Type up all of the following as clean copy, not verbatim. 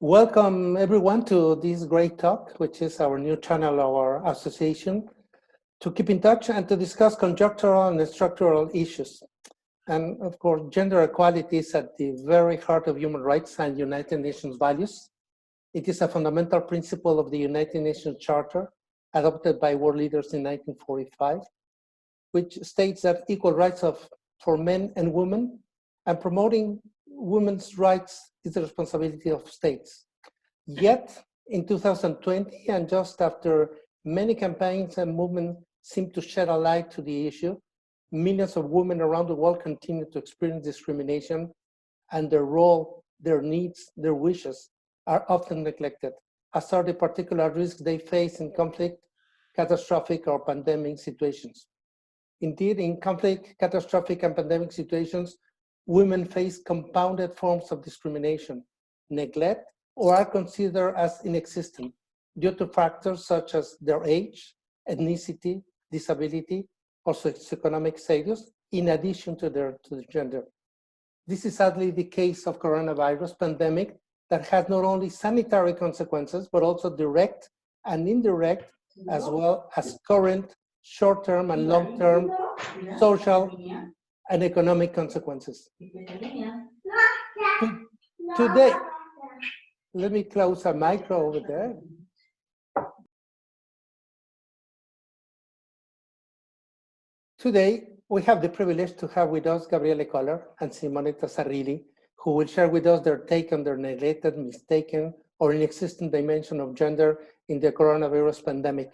Welcome everyone to this great talk, which is our new channel, our association, to keep in touch and to discuss conjunctural and structural issues. And of course, gender equality is at the very heart of human rights and United Nations values. It is a fundamental principle of the United Nations Charter, adopted by world leaders in 1945, which states that equal rights for men and women and promoting women's rights is the responsibility of states. Yet, in 2020, and just after many campaigns and movements seem to shed a light to the issue, millions of women around the world continue to experience discrimination, and their role, their needs, their wishes are often neglected, as are the particular risks they face in conflict, catastrophic, or pandemic situations. Indeed, in conflict, catastrophic, and pandemic situations, women face compounded forms of discrimination, neglect, or are considered as inexistent due to factors such as their age, ethnicity, disability, or socioeconomic status, in addition to their gender. This is sadly the case of coronavirus pandemic that has not only sanitary consequences, but also direct and indirect, as well as current, short-term and long-term social and economic consequences. Today, let me close a micro over there. Today, we have the privilege to have with us Gabriele Koller and Simonetta Sarrilli, who will share with us their take on the neglected, mistaken, or inexistent dimension of gender in the coronavirus pandemic.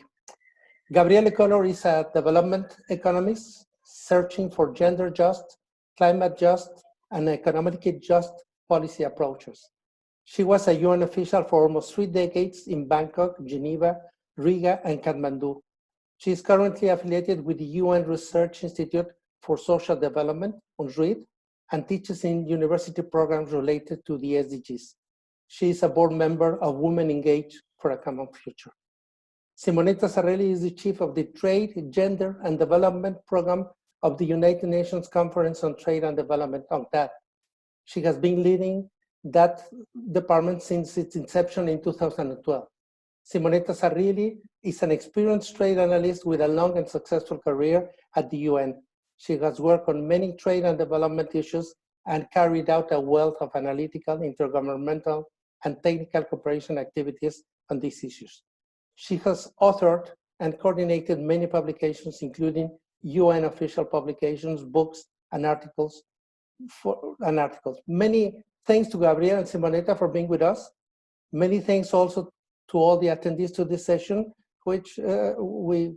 Gabriele Koller is a development economist searching for gender just, climate just, and economically just policy approaches. She was a UN official for almost 3 decades in Bangkok, Geneva, Riga, and Kathmandu. She is currently affiliated with the UN Research Institute for Social Development, UNRID, and teaches in university programs related to the SDGs. She is a board member of Women Engaged for a Common Future. Simonetta Sarrilli is the chief of the Trade, Gender, and Development Program of the United Nations Conference on Trade and Development, UNCTAD. She has been leading that department since its inception in 2012. Simonetta Sarrilli is an experienced trade analyst with a long and successful career at the UN. She has worked on many trade and development issues and carried out a wealth of analytical, intergovernmental, and technical cooperation activities on these issues. She has authored and coordinated many publications, including UN official publications, books, and articles. Many thanks to Gabriele and Simonetta for being with us. Many thanks also to all the attendees to this session, which we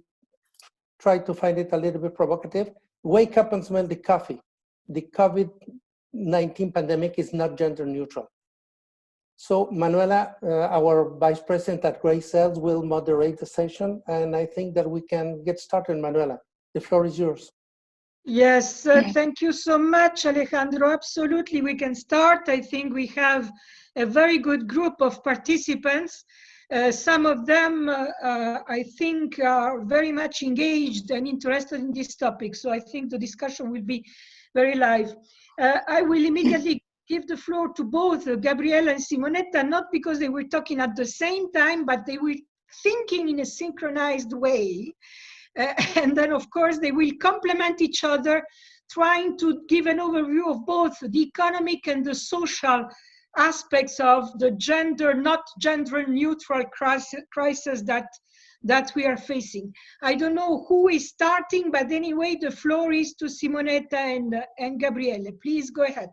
tried to find it a little bit provocative. Wake up and smell the coffee. The COVID-19 pandemic is not gender neutral. So Manuela, our vice president at Gray Cells, will moderate the session, and I think that we can get started. Manuela, the floor is yours. Yes, thank you so much, Alejandro. Absolutely, we can start. I think we have a very good group of participants. Some of them, I think, are very much engaged and interested in this topic. So I think the discussion will be very live. I will immediately give the floor to both Gabriele and Simonetta, not because they were talking at the same time, but they were thinking in a synchronized way. And then, of course, they will complement each other, trying to give an overview of both the economic and the social aspects of the gender, not gender neutral crisis that we are facing. I don't know who is starting, but anyway, the floor is to Simonetta and Gabriele. Please go ahead.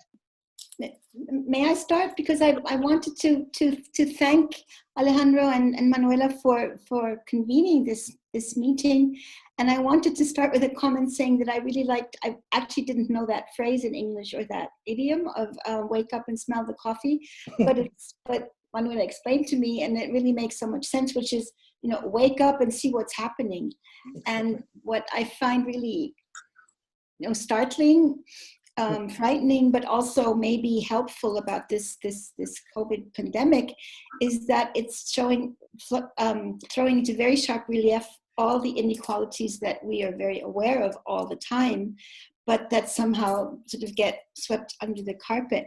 May I start? Because I wanted to thank Alejandro and Manuela for convening this meeting. And I wanted to start with a comment saying that I really liked, I actually didn't know that phrase in English or that idiom of wake up and smell the coffee, but Manuela explained to me, and it really makes so much sense, which is, you know, wake up and see what's happening. And what I find really, you know, startling, frightening, but also maybe helpful about this COVID pandemic is that it's showing, throwing into very sharp relief all the inequalities that we are very aware of all the time, but that somehow sort of get swept under the carpet.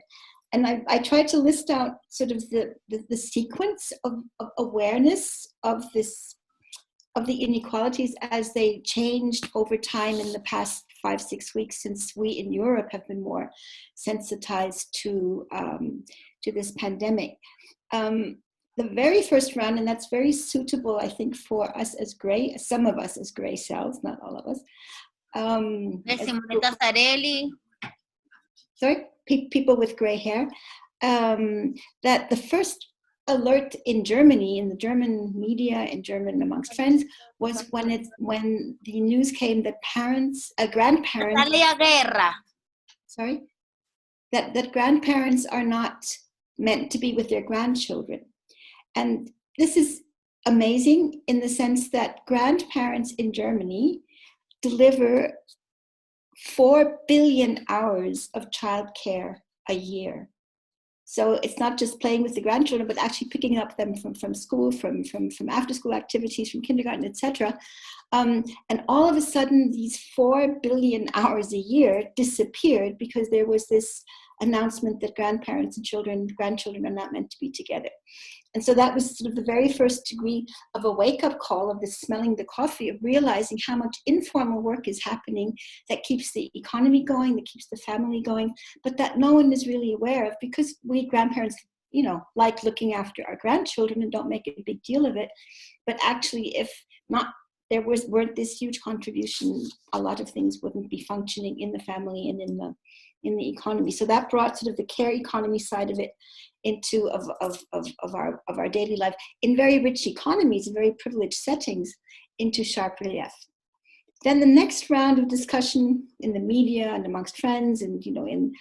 And I tried to list out sort of the sequence of awareness of the inequalities as they changed over time in the past 5-6 weeks, since we in Europe have been more sensitized to this pandemic. The very first round, and that's very suitable, I think, for us as gray, some of us as gray cells, not all of us. Sorry, people with gray hair. That the first alert in Germany, in the German media, in German amongst friends, was when the news came that grandparents, sorry, that grandparents are not meant to be with their grandchildren. And this is amazing in the sense that grandparents in Germany deliver 4 billion hours of childcare a year. So it's not just playing with the grandchildren, but actually picking up them from school, from after school activities, from kindergarten, etc. And all of a sudden, these 4 billion hours a year disappeared because there was this announcement that grandparents and grandchildren are not meant to be together. And so that was sort of the very first degree of a wake-up call of this smelling the coffee, of realizing how much informal work is happening that keeps the economy going, that keeps the family going, but that no one is really aware of, because we grandparents, like looking after our grandchildren and don't make a big deal of it. But actually, if not, weren't this huge contribution, a lot of things wouldn't be functioning in the family and in the economy. So that brought sort of the care economy side of it into of our daily life in very rich economies, in very privileged settings, into sharp relief. Then the next round of discussion in the media and amongst friends and in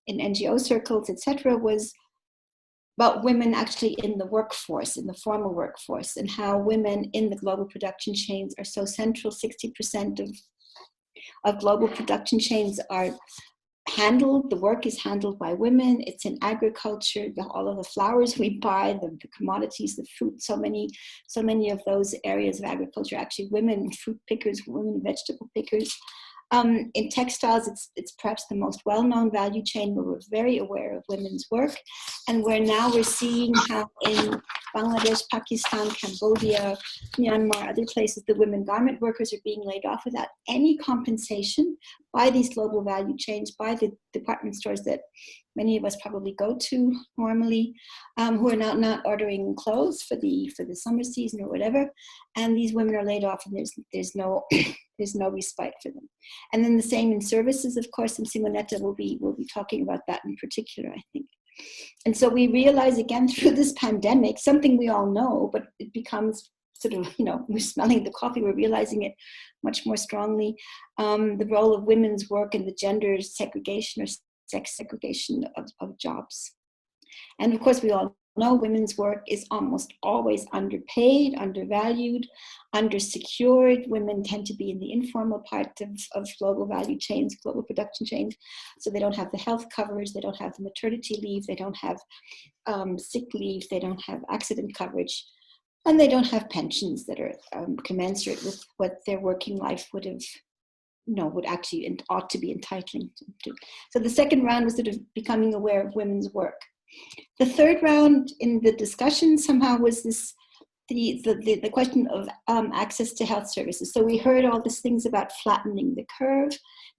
NGO circles, etc., was about women actually in the workforce, in the formal workforce, and how women in the global production chains are so central. 60% of global production chains are handled, the work is handled by women. It's in agriculture, all of the flowers we buy, the commodities, the fruit, so many of those areas of agriculture, actually women fruit pickers, women vegetable pickers. In textiles, it's perhaps the most well-known value chain where we're very aware of women's work, and where now we're seeing how in Bangladesh, Pakistan, Cambodia, Myanmar, other places, the women garment workers are being laid off without any compensation by these global value chains, by the department stores that many of us probably go to normally, who are now not ordering clothes for the summer season or whatever, and these women are laid off, and there's no there's no respite for them. And then the same in services, of course, and Simonetta will be talking about that in particular, I think. And so we realize again through this pandemic, something we all know, but it becomes sort of, we're smelling the coffee, we're realizing it much more strongly, the role of women's work and the gender segregation or sex segregation of jobs. And of course, we all know women's work is almost always underpaid, undervalued, undersecured. Women tend to be in the informal part of global value chains, global production chains. So they don't have the health coverage, they don't have the maternity leave, they don't have sick leave, they don't have accident coverage, and they don't have pensions that are commensurate with what their working life would have, would actually and ought to be entitling to. So the second round was sort of becoming aware of women's work. The third round in the discussion somehow was the question of access to health services. So we heard all these things about flattening the curve.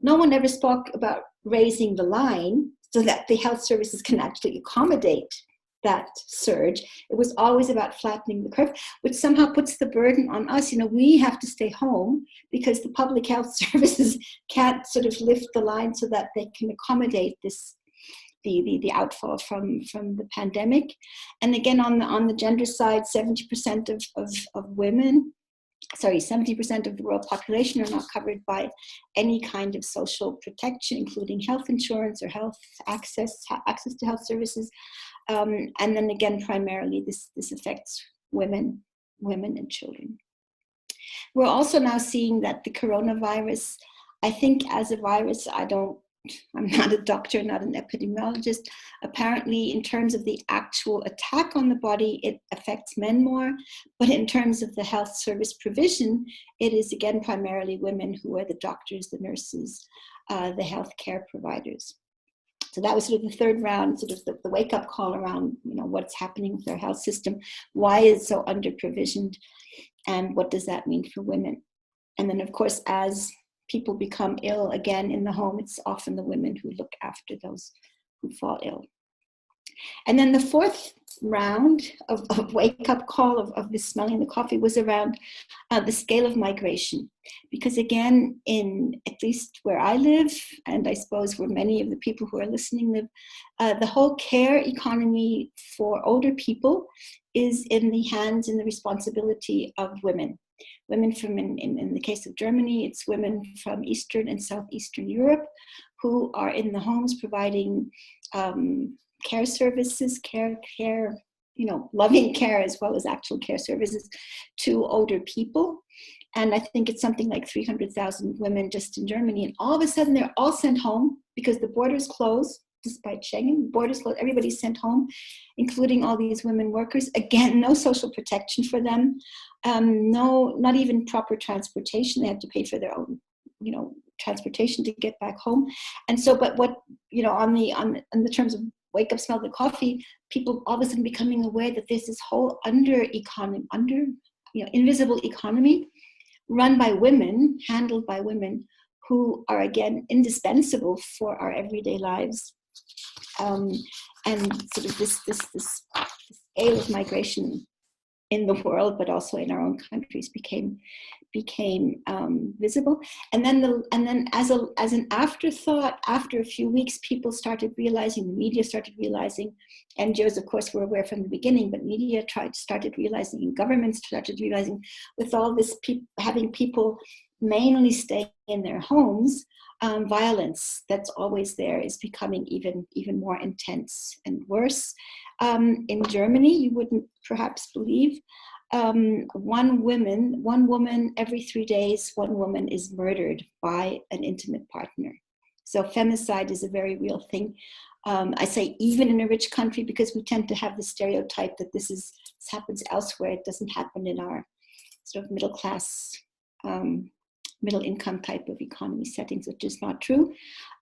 No one ever spoke about raising the line so that the health services can actually accommodate that surge. It was always about flattening the curve, which somehow puts the burden on us. We have to stay home because the public health services can't sort of lift the line so that they can accommodate this, the outfall from the pandemic. And again, on the gender side, 70% of women, 70% of the world population are not covered by any kind of social protection, including health insurance or health access to health services. And then again, primarily this affects women and children. We're also now seeing that the coronavirus, I think as a virus, I'm not a doctor, not an epidemiologist. Apparently, in terms of the actual attack on the body, it affects men more. But in terms of the health service provision, it is again primarily women who are the doctors, the nurses, the healthcare providers. So that was sort of the third round, sort of the wake-up call around, what's happening with our health system, why is it so under-provisioned, and what does that mean for women? And then, of course, as people become ill again in the home, it's often the women who look after those who fall ill. And then the fourth round of wake-up call of this smelling the coffee was around the scale of migration. Because again, in at least where I live, and I suppose where many of the people who are listening live, the whole care economy for older people is in the hands and the responsibility of women. Women from, in the case of Germany, it's women from Eastern and Southeastern Europe who are in the homes providing care services, loving care as well as actual care services to older people. And I think it's something like 300,000 women just in Germany. And all of a sudden they're all sent home because the borders closed, despite Schengen, borders closed, everybody's sent home, including all these women workers. Again, no social protection for them. No, not even proper transportation. They have to pay for their own, transportation to get back home. And so, but what, on the terms of wake up, smell the coffee, people all of a sudden becoming aware that there's this whole invisible economy run by women, handled by women who are again indispensable for our everyday lives. And sort of this scale of migration in the world, but also in our own countries, became visible. And then as an afterthought, after a few weeks, people started realizing, the media started realizing, NGOs of course were aware from the beginning, but media started realizing, and governments started realizing, with all this having people mainly stay in their homes, violence that's always there is becoming even more intense and worse. In Germany, you wouldn't perhaps believe, one woman every 3 days, one woman is murdered by an intimate partner. So femicide is a very real thing. I say even in a rich country, because we tend to have the stereotype that this happens elsewhere. It doesn't happen in our sort of middle class, middle income type of economy settings, which is not true.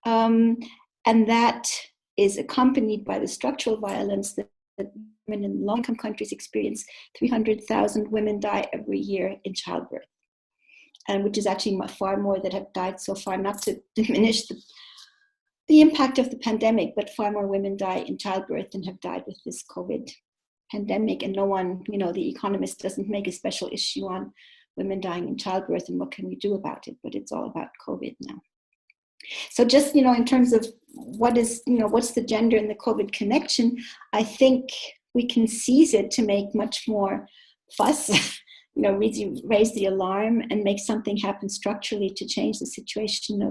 And that is accompanied by the structural violence that women in low-income countries experience. 300,000 women die every year in childbirth, and which is actually far more that have died so far, not to diminish the impact of the pandemic, but far more women die in childbirth than have died with this COVID pandemic. And no one, The Economist doesn't make a special issue on women dying in childbirth and what can we do about it, but it's all about COVID now. So just, in terms of what's the gender and the COVID connection, I think we can seize it to make much more fuss, raise the alarm and make something happen structurally to change the situation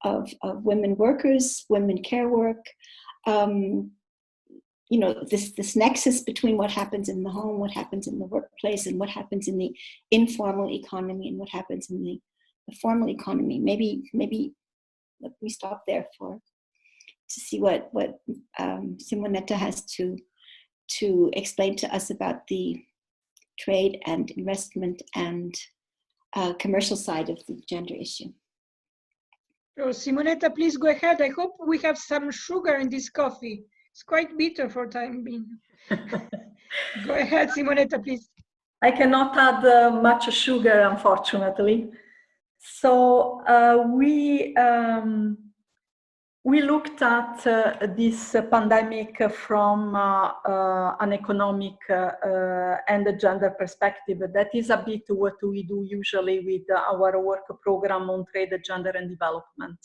of women workers, women care work, this nexus between what happens in the home, what happens in the workplace, and what happens in the informal economy and what happens in the formal economy. Maybe let me stop there to see what Simonetta has to explain to us about the trade and investment and commercial side of the gender issue. Oh, Simonetta, please go ahead. I hope we have some sugar in this coffee. It's quite bitter for time being. Go ahead, Simonetta, please. I cannot add much sugar, unfortunately. So we looked at this pandemic from an economic and a gender perspective. That is a bit what we do usually with our work program on trade, gender and development.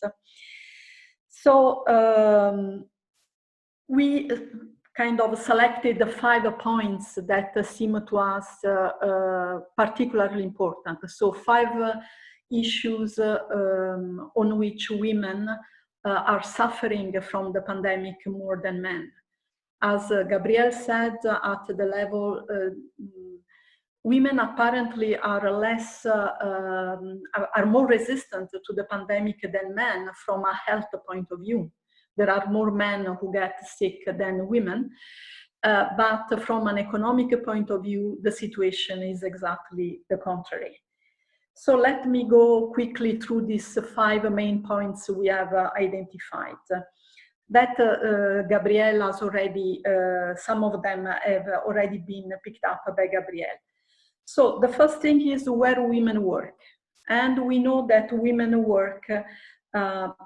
So we kind of selected the 5 points that seem to us particularly important. So 5 issues on which women are suffering from the pandemic more than men. As Gabrielle said, at the level, women apparently are more resistant to the pandemic than men from a health point of view. There are more men who get sick than women, but from an economic point of view, the situation is exactly the contrary. So let me go quickly through these 5 main points we have identified. that Gabrielle has already, some of them have already been picked up by Gabrielle. So the first thing is where women work. And we know that women work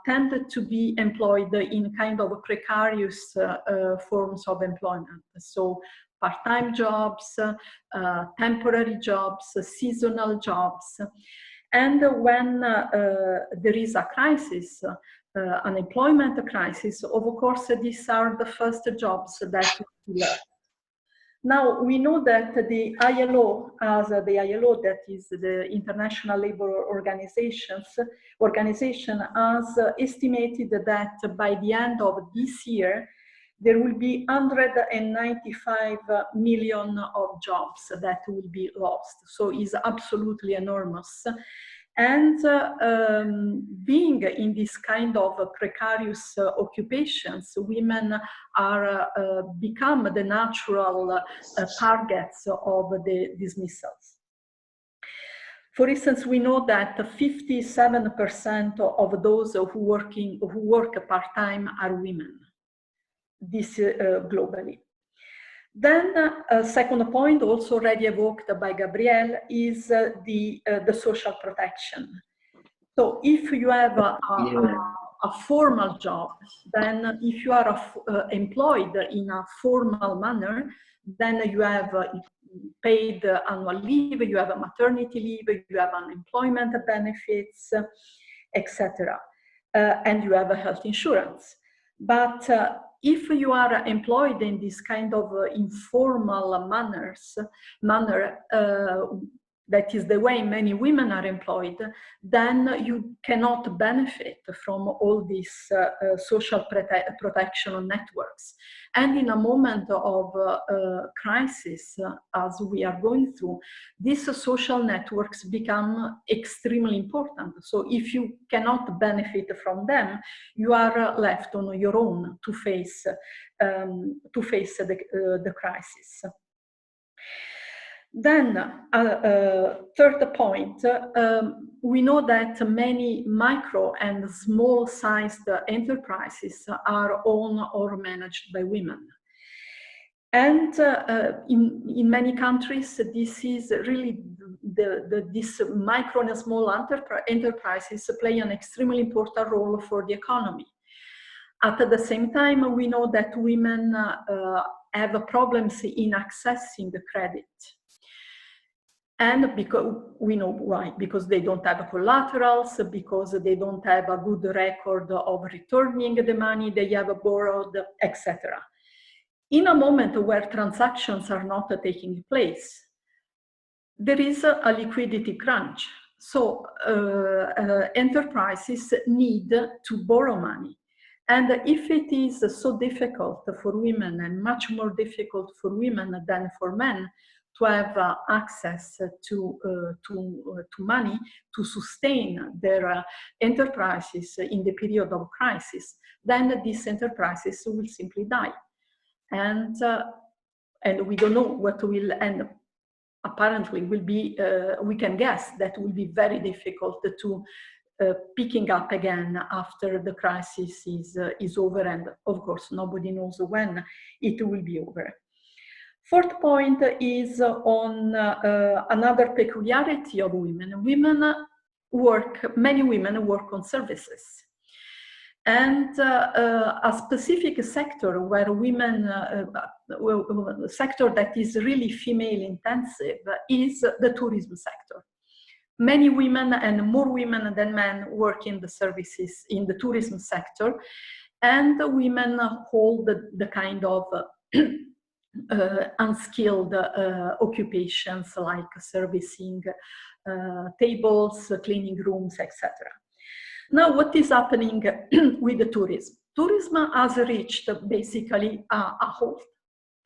tend to be employed in kind of precarious forms of employment. So part-time jobs, temporary jobs, seasonal jobs. And when there is a crisis, an employment crisis, of course, these are the first jobs that we left. Now, we know that the ILO, that is the International Labour Organization, has estimated that by the end of this year, there will be 195 million of jobs that will be lost. So it's absolutely enormous. And being in this kind of precarious occupations, women are become the natural targets of the dismissals. For instance, we know that 57% of those who work part-time are women. This globally. Then a second point, also already evoked by Gabrielle, is the social protection. So if you have a formal job, then if you are employed in a formal manner, then you have paid annual leave, you have a maternity leave, you have unemployment benefits, etc. And you have a health insurance. But if you are employed in this kind of informal manner, that is the way many women are employed, then you cannot benefit from all these social protection networks. And in a moment of crisis, as we are going through, these social networks become extremely important. So if you cannot benefit from them, you are left on your own to face the crisis. Then, third point, we know that many micro and small-sized enterprises are owned or managed by women. And in many countries, this is really, this micro and small enterprises play an extremely important role for the economy. At the same time, we know that women have problems in accessing the credit. And because we know why, because they don't have collaterals, because they don't have a good record of returning the money they have borrowed, etc. In a moment where transactions are not taking place, there is a liquidity crunch. So enterprises need to borrow money. And if it is so difficult for women and much more difficult for women than for men to have access to money to sustain their enterprises in the period of crisis, then these enterprises will simply die. And we don't know what will end up. Apparently will be, we can guess that will be very difficult to picking up again after the crisis is over, and of course nobody knows when it will be over. Fourth point is on another peculiarity of women. Many women work on services. And a specific sector where women, a sector that is really female intensive is the tourism sector. Many women and more women than men work in the services, in the tourism sector, and women hold the kind of unskilled occupations like servicing tables, cleaning rooms, etc. Now, what is happening with the tourism? Tourism has reached basically a halt.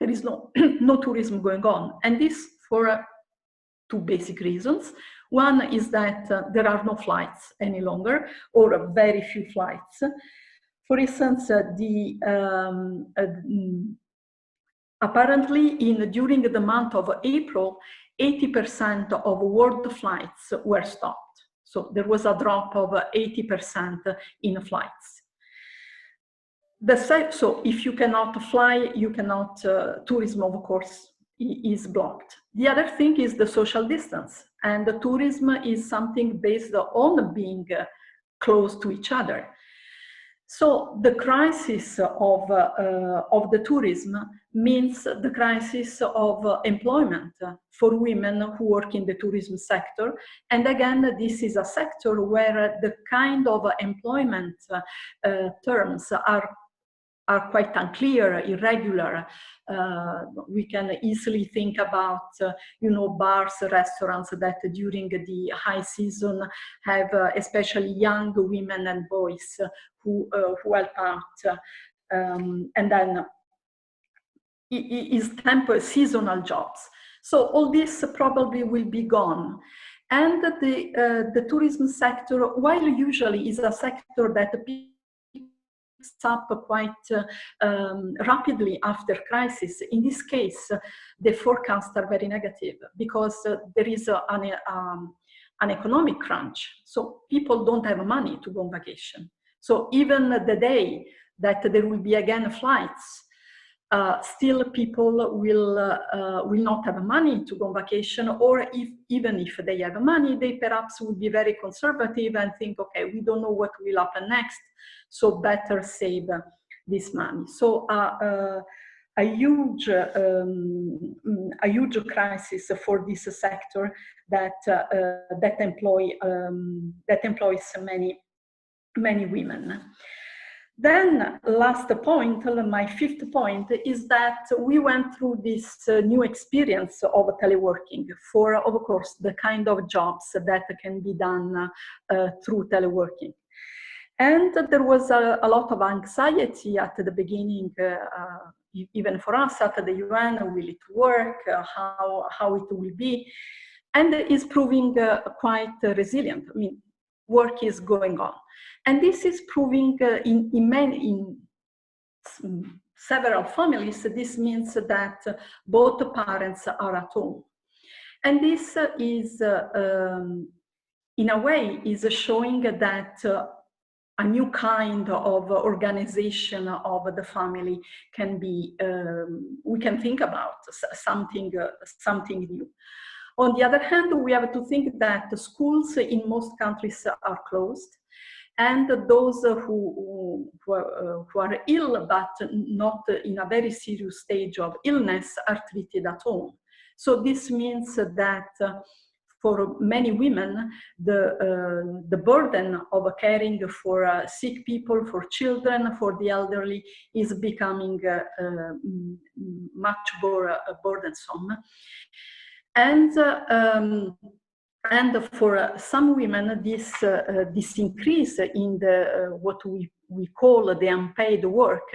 There is no tourism going on, and this for two basic reasons. One is that there are no flights any longer, or very few flights. For instance, apparently during the month of April, 80% of world flights were stopped. So there was a drop of 80% in flights. So if you cannot fly, you cannot, tourism of course is blocked. The other thing is the social distance, and the tourism is something based on being close to each other. So the crisis of the tourism means the crisis of employment for women who work in the tourism sector. And again, this is a sector where the kind of employment terms are quite unclear, irregular. We can easily think about, bars, restaurants that during the high season have especially young women and boys who help out. And then is temporary seasonal jobs. So all this probably will be gone. And the tourism sector, while usually is a sector that up quite rapidly after crisis. In this case, the forecasts are very negative because there is an economic crunch. So people don't have money to go on vacation. So even the day that there will be again flights, still people will not have money to go on vacation, or even if they have money, they perhaps will be very conservative and think, okay, we don't know what will happen next, so better save this money. So a huge crisis for this sector that employs many women. Then last point, my fifth point, is that we went through this new experience of teleworking for, of course, the kind of jobs that can be done through teleworking. And there was a lot of anxiety at the beginning, even for us at the UN, will it work, how it will be, and it's proving quite resilient. I mean, work is going on. And this is proving in several families, this means that both parents are at home. And this is, in a way, is showing that a new kind of organization of the family can be, we can think about something new. On the other hand, we have to think that the schools in most countries are closed, and those who are ill but not in a very serious stage of illness are treated at home. So this means that for many women, the burden of caring for sick people, for children, for the elderly is becoming much more burdensome. And for some women, this increase in what we call the unpaid work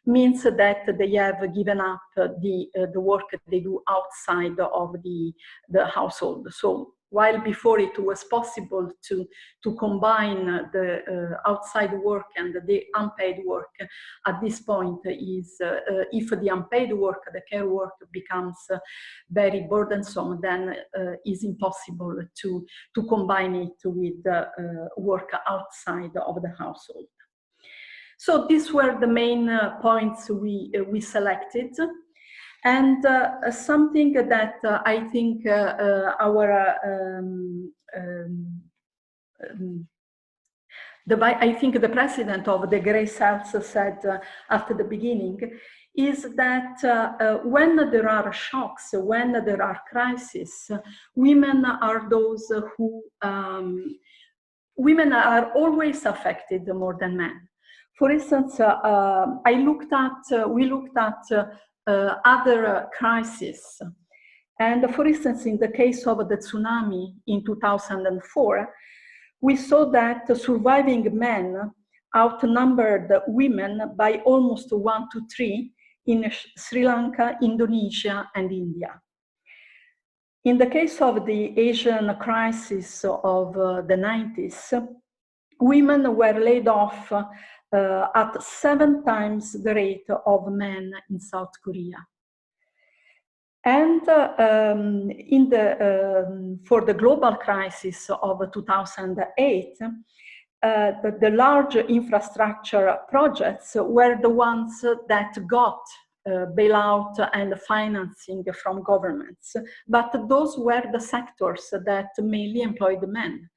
means that they have given up the work they do outside of the household. So while before it was possible to combine the outside work and the unpaid work, at this point is if the unpaid work, the care work becomes very burdensome, then is impossible to combine it with work outside of the household. So these were the main points we selected. And something that I think I think the president of the Grace House said at the beginning is that when there are shocks, when there are crises, women are those who, women are always affected more than men. For instance, we looked at other crises. And for instance, in the case of the tsunami in 2004, we saw that surviving men outnumbered women by almost 1 to 3 in Sri Lanka, Indonesia, and India. In the case of the Asian crisis of the 90s, women were laid off at 7 times the rate of men in South Korea. And for the global crisis of 2008, the large infrastructure projects were the ones that got bailout and financing from governments, but those were the sectors that mainly employed men.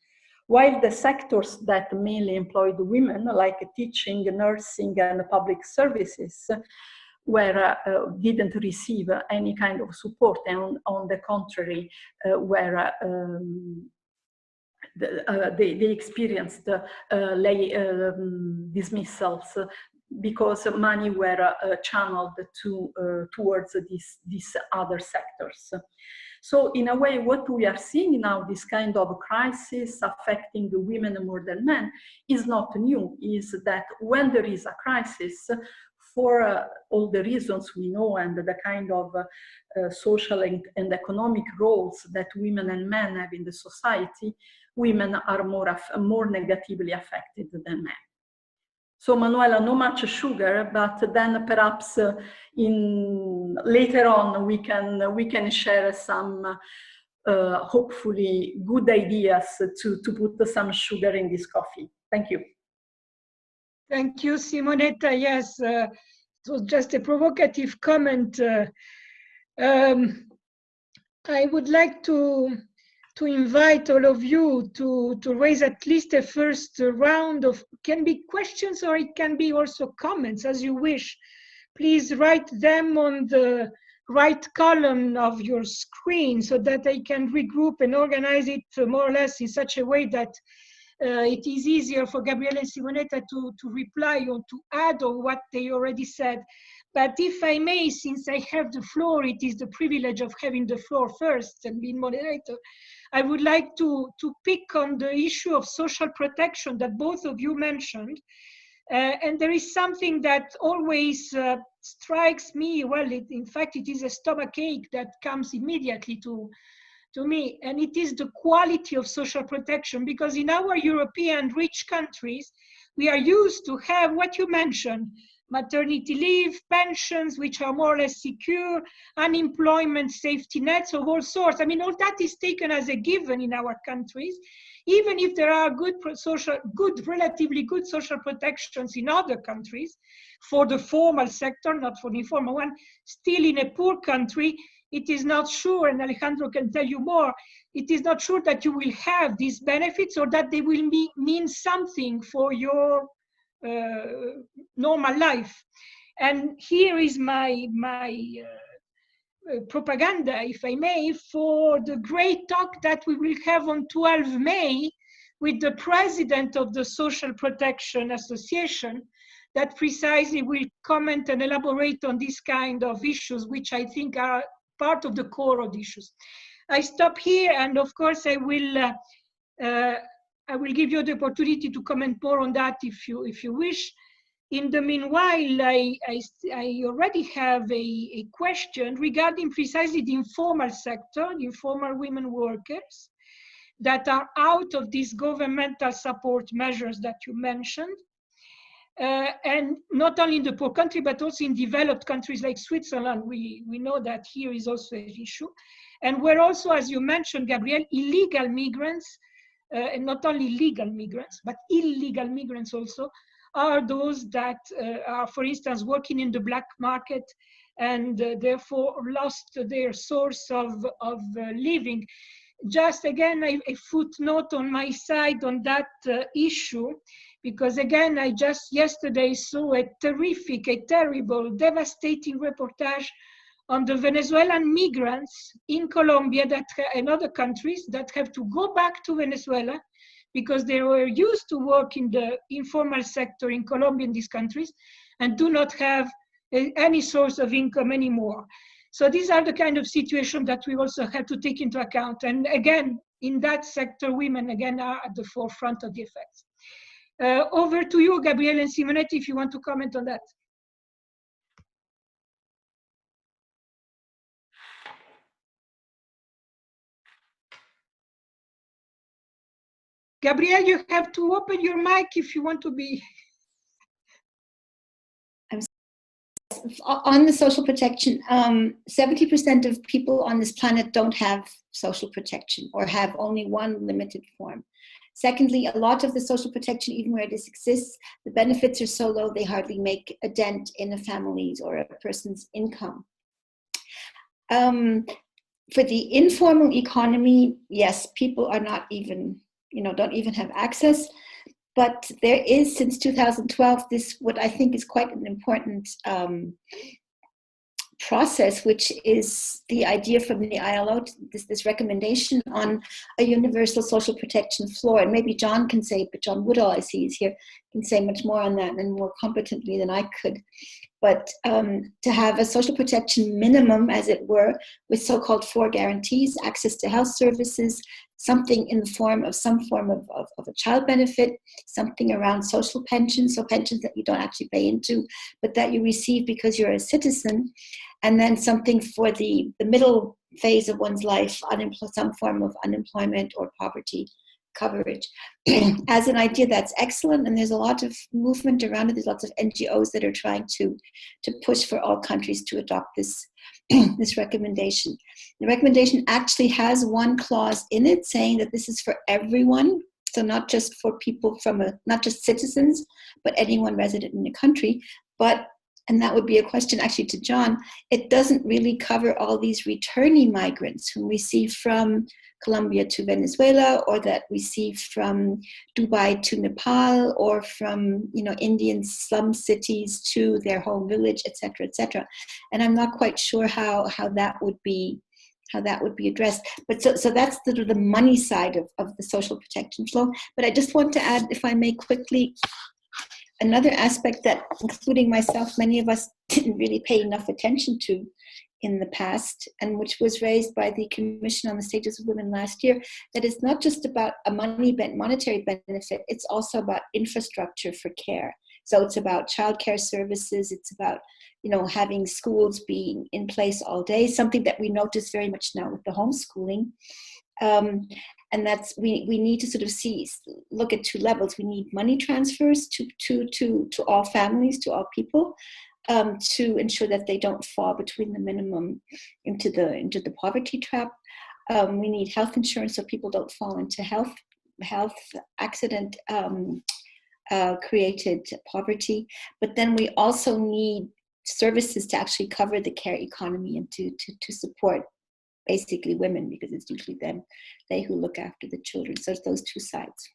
While the sectors that mainly employed women, like teaching, nursing, and public services, didn't receive any kind of support, and on the contrary, they experienced dismissals because money were channeled towards these other sectors. So in a way, what we are seeing now, this kind of crisis affecting women more than men, is not new. Is that when there is a crisis, for all the reasons we know and the kind of social and economic roles that women and men have in the society, women are more negatively affected than men. So Manuela, no much sugar, but then perhaps later on we can share some hopefully good ideas to put some sugar in this coffee. Thank you. Thank you, Simonetta. Yes, it was just a provocative comment. I would like to invite all of you to raise at least a first round of, can be questions or it can be also comments, as you wish. Please write them on the right column of your screen so that I can regroup and organize it more or less in such a way that it is easier for Gabriele and Simonetta to reply or to add on what they already said. But if I may, since I have the floor, it is the privilege of having the floor first and being moderator. I would like to pick on the issue of social protection that both of you mentioned. And there is something that always strikes me. Well, in fact, it is a stomachache that comes immediately to me, and it is the quality of social protection, because in our European rich countries, we are used to have what you mentioned, maternity leave, pensions, which are more or less secure, unemployment safety nets of all sorts. I mean, all that is taken as a given in our countries, even if there are relatively good social protections in other countries for the formal sector, not for the informal one. Still, in a poor country, it is not sure, and Alejandro can tell you more, it is not sure that you will have these benefits or that they will mean something for your normal life. And here is my propaganda, if I may, for the great talk that we will have on 12 May with the president of the Social Protection Association, that precisely will comment and elaborate on this kind of issues, which I think are part of the core of the issues. I stop here, and of course I will give you the opportunity to comment more on that if you wish. In the meanwhile, I already have a question regarding precisely the informal sector, the informal women workers that are out of these governmental support measures that you mentioned. And not only in the poor country, but also in developed countries like Switzerland, we know that here is also an issue. And where also, as you mentioned, Gabrielle, illegal migrants, and not only legal migrants, but illegal migrants also, are those that are, for instance, working in the black market and therefore lost their source of living. Just again, a footnote on my side on that issue, because again, I just yesterday saw a terrible, devastating reportage on the Venezuelan migrants in Colombia and other countries that have to go back to Venezuela because they were used to work in the informal sector in Colombia and these countries and do not have any source of income anymore. So these are the kind of situations that we also have to take into account. And again, in that sector, women again are at the forefront of the effects. Over to you, Gabriele and Simonetta, if you want to comment on that. Gabrielle, you have to open your mic if you want to be. On the social protection, 70% of people on this planet don't have social protection or have only one limited form. Secondly, a lot of the social protection, even where this exists, the benefits are so low they hardly make a dent in a family's or a person's income. For the informal economy, yes, people are not even, don't even have access. But there is, since 2012, this, what I think is quite an important process, which is the idea from the ILO, this recommendation on a universal social protection floor. And maybe John can say, but John Woodall, I see, is here, can say much more on that and more competently than I could. But to have a social protection minimum, as it were, with so-called 4 guarantees: access to health services, something in the form of some form of a child benefit, something around social pensions, so pensions that you don't actually pay into, but that you receive because you're a citizen, and then something for the middle phase of one's life, some form of unemployment or poverty coverage. As an idea, that's excellent, and there's a lot of movement around it. There's lots of NGOs that are trying to push for all countries to adopt this this recommendation. The recommendation actually has one clause in it saying that this is for everyone, so not just for people not just citizens, but anyone resident in the country. But, and that would be a question actually to John, it doesn't really cover all these returning migrants whom we see from Colombia to Venezuela, or that we see from Dubai to Nepal, or from Indian slum cities to their home village, etc., etc. And I'm not quite sure how that would be addressed. But so that's the money side of the social protection flow. But I just want to add, if I may quickly, another aspect that, including myself, many of us didn't really pay enough attention to in the past, and which was raised by the Commission on the Status of Women last year, that it's not just about a monetary benefit, it's also about infrastructure for care. So it's about childcare services, it's about having schools being in place all day, something that we notice very much now with the homeschooling. And that's, we need to sort of look at 2 levels. We need money transfers to all families, to all people, to ensure that they don't fall between the minimum into the poverty trap. We need health insurance so people don't fall into health accident created poverty. But then we also need services to actually cover the care economy and to support basically women, because it's usually they who look after the children. So it's those 2 sides.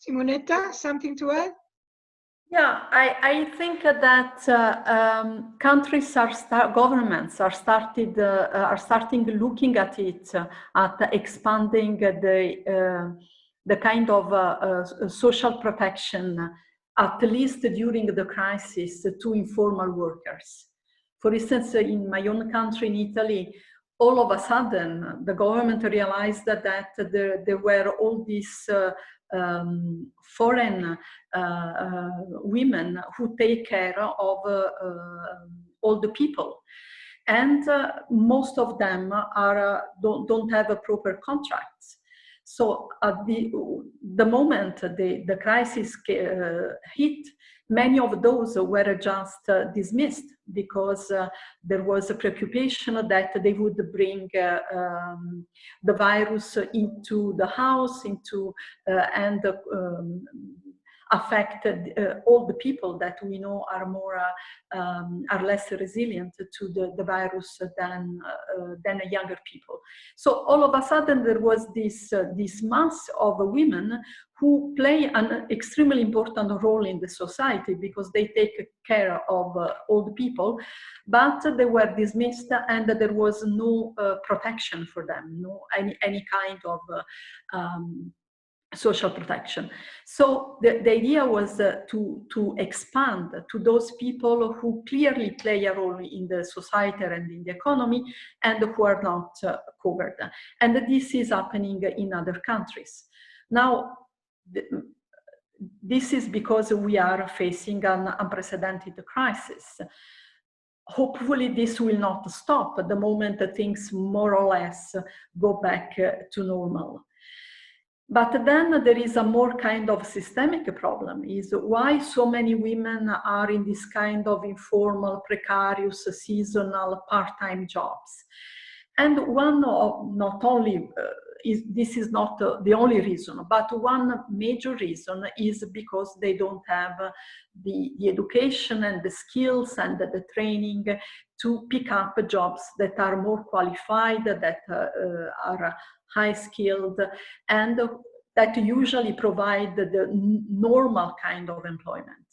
Simonetta, something to add? Yeah, I think that countries governments are starting looking at it, at expanding the kind of social protection, at least during the crisis, to informal workers. For instance, in my own country, in Italy, all of a sudden, the government realized that there were all these foreign women who take care of older people. And most of them don't have a proper contracts. So at the moment the crisis hit, many of those were just dismissed, because there was a preoccupation that they would bring the virus into the house, and affected all the people that we know are less resilient to the virus than younger people. So all of a sudden there was this mass of women who play an extremely important role in the society, because they take care of old people, but they were dismissed, and there was no protection for them, any kind of social protection. So the idea was to expand to those people who clearly play a role in the society and in the economy, and who are not covered. And this is happening in other countries. Now, this is because we are facing an unprecedented crisis. Hopefully this will not stop the moment that things more or less go back to normal. But then there is a more kind of systemic problem, is why so many women are in this kind of informal, precarious, seasonal, part-time jobs. And one of, not only, this is not the only reason, but one major reason is because they don't have the education and the skills and the training to pick up jobs that are more qualified, that are high skilled, and that usually provide the normal kind of employment.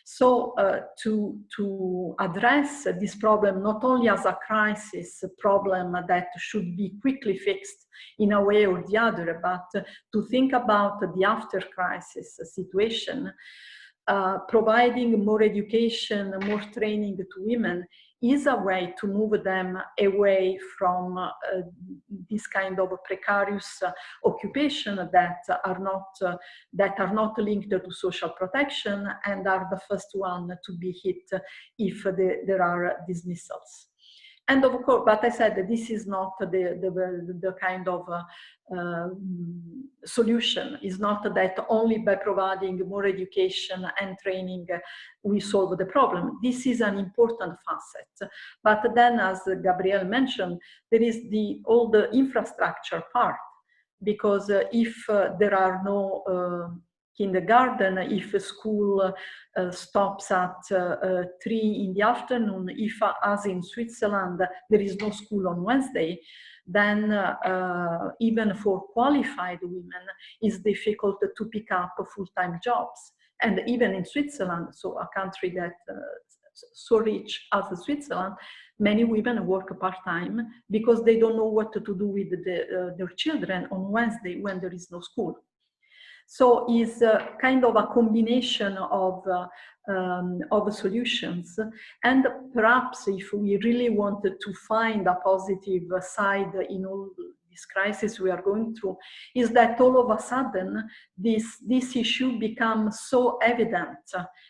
So to address this problem, not only as a crisis problem that should be quickly fixed in a way or the other, but to think about the after crisis situation, providing more education, more training to women is a way to move them away from this kind of precarious occupation that are not linked to social protection and are the first one to be hit if there are dismissals. And of course, but I said that this is not the kind of solution. Is not that only by providing more education and training we solve the problem. This is an important facet. But then, as Gabrielle mentioned, there is all the infrastructure part, because if there are no kindergarten, if a school stops at 3 in the afternoon, if as in Switzerland there is no school on Wednesday, then even for qualified women it's difficult to pick up full-time jobs. And even in Switzerland, so a country that so rich as Switzerland, many women work part-time because they don't know what to do with their children on Wednesday when there is no school. So it's kind of a combination of solutions. And perhaps if we really wanted to find a positive side in all this crisis we are going through, is that all of a sudden this issue becomes so evident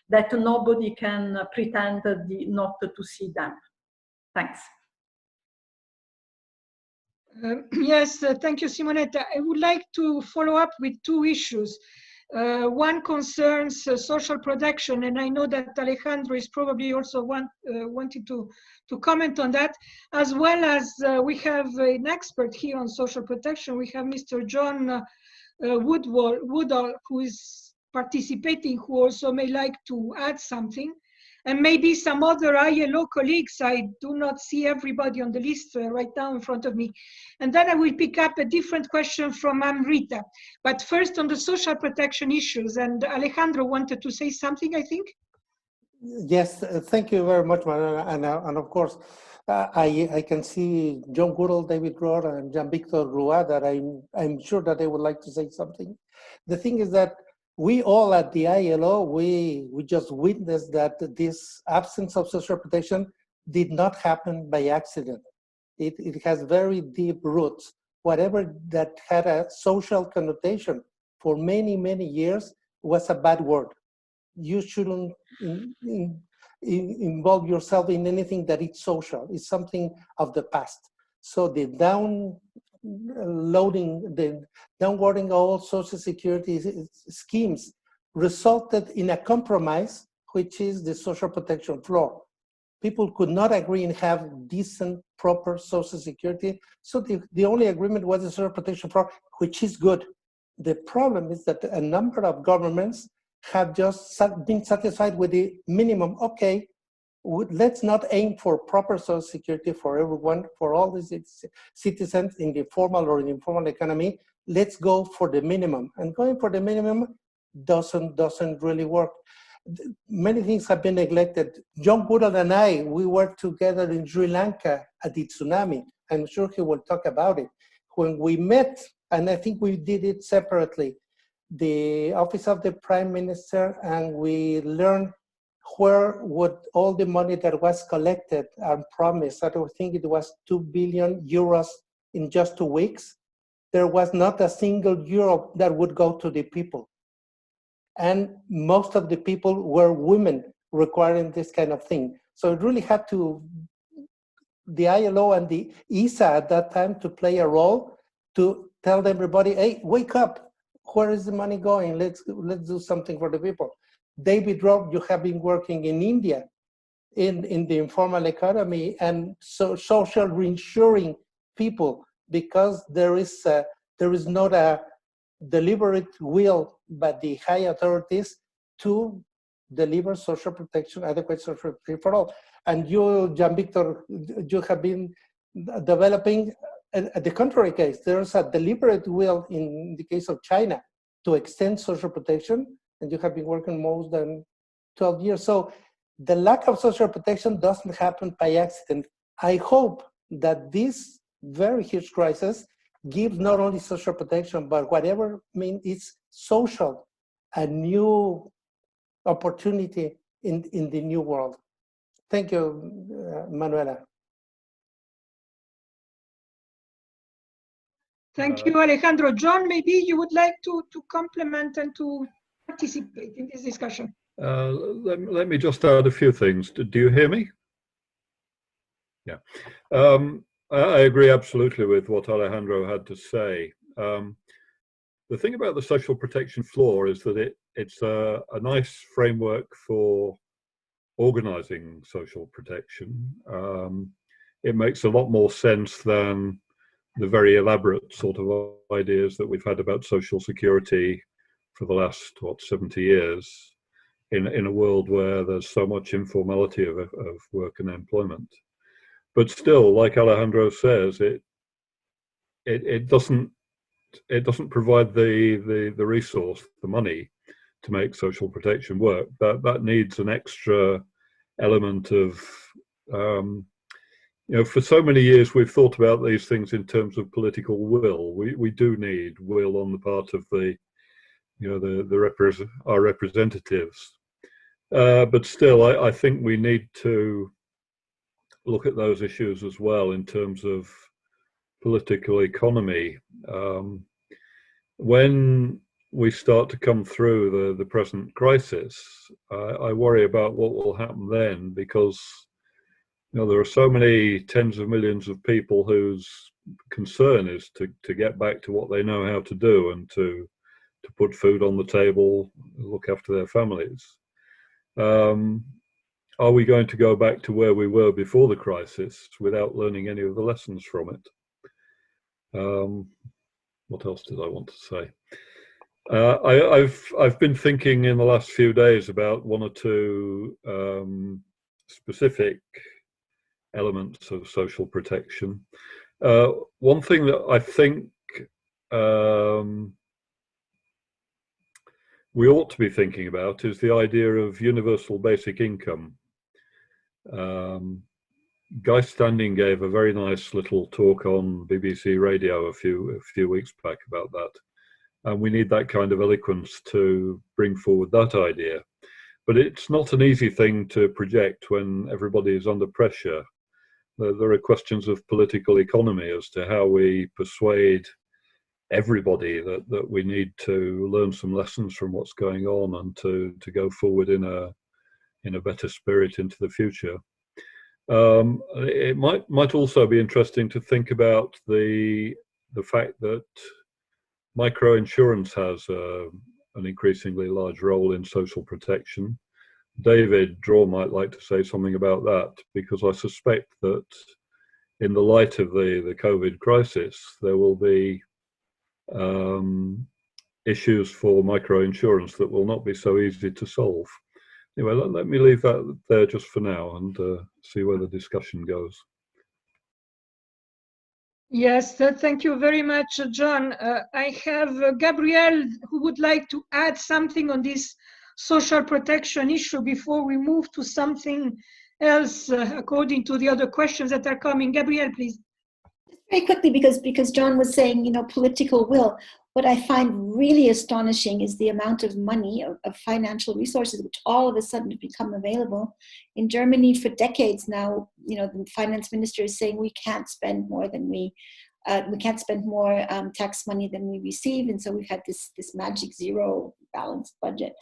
that nobody can pretend not to see them. Thanks. Yes, thank you, Simonetta. I would like to follow up with two issues. One concerns social protection, and I know that Alejandro is probably also wanting to comment on that, as well as we have an expert here on social protection. We have Mr. John Woodall, who is participating, who also may like to add something. And maybe some other ILO colleagues. I do not see everybody on the list right now in front of me. And then I will pick up a different question from Amrita. But first on the social protection issues, and Alejandro wanted to say something, I think? Yes, thank you very much, Manuela. And of course, I can see John Goodall, David Rohr, and Jean-Victor Roy that I'm sure that they would like to say something. The thing is that we all at the ILO, we just witnessed that this absence of social protection did not happen by accident. It has very deep roots. Whatever that had a social connotation for many, many years was a bad word. You shouldn't involve yourself in anything that is social. It's something of the past. So the downwarding all social security schemes resulted in a compromise, which is the social protection floor. People could not agree and have decent, proper social security. So the only agreement was the social protection floor, which is good. The problem is that a number of governments have just been satisfied with the minimum. Okay, let's not aim for proper social security for everyone, for all the citizens in the formal or informal economy. Let's go for the minimum. And going for the minimum doesn't really work. Many things have been neglected. John Goodall and we worked together in Sri Lanka at the tsunami. I'm sure he will talk about it. When we met, and I think we did it separately, the Office of the Prime Minister, and we learned where would all the money that was collected and promised, I think it was 2 billion euros in just 2 weeks, there was not a single euro that would go to the people. And most of the people were women requiring this kind of thing. So it really had the ILO and the ISA at that time to play a role to tell everybody, hey, wake up, where is the money going? Let's do something for the people. David Rohr, you have been working in India in the informal economy, and so social reinsuring people, because there is not a deliberate will by the high authorities to deliver social protection, adequate social protection for all. And you, Jean-Victor, you have been developing the contrary case. There's a deliberate will in the case of China to extend social protection, and you have been working more than 12 years. So the lack of social protection doesn't happen by accident. I hope that this very huge crisis gives not only social protection, but whatever means it's social, a new opportunity in the new world. Thank you, Manuela. Thank you, Alejandro. John, maybe you would like to complement and to participate in this discussion. Let me just add a few things. Do you hear me? Yeah. I agree absolutely with what Alejandro had to say. The thing about the social protection floor is that it's a nice framework for organizing social protection. It makes a lot more sense than the very elaborate sort of ideas that we've had about social security for the last, 70 years in a world where there's so much informality of work and employment. But still, like Alejandro says, it doesn't provide the resource, the money, to make social protection work. That needs an extra element of, for so many years we've thought about these things in terms of political will. We do need will on the part of our representatives. But still, I think we need to look at those issues as well in terms of political economy. When we start to come through the present crisis, I worry about what will happen then, because there are so many tens of millions of people whose concern is to get back to what they know how to do and to put food on the table, look after their families. Are we going to go back to where we were before the crisis without learning any of the lessons from it? What else did I want to say? I've been thinking in the last few days about one or two specific elements of social protection. One thing that I think we ought to be thinking about is the idea of universal basic income. Guy Standing gave a very nice little talk on BBC Radio a few weeks back about that, and we need that kind of eloquence to bring forward that idea. But it's not an easy thing to project when everybody is under pressure. There are questions of political economy as to how we persuade everybody that we need to learn some lessons from what's going on and to go forward in a better spirit into the future. It might also be interesting to think about the fact that microinsurance has an increasingly large role in social protection. David Draw might like to say something about that, because I suspect that in the light of the COVID crisis, there will be issues for microinsurance that will not be so easy to solve. Anyway, let me leave that there just for now and see where the discussion goes. Yes, thank you very much, John. I have Gabrielle, who would like to add something on this social protection issue before we move to something else, according to the other questions that are coming. Gabrielle, please. Very quickly, because John was saying, political will. What I find really astonishing is the amount of money, of financial resources, which all of a sudden have become available. In Germany for decades now, the finance minister is saying we can't spend more than we can't spend more tax money than we receive. And so we've had this magic zero balanced budget.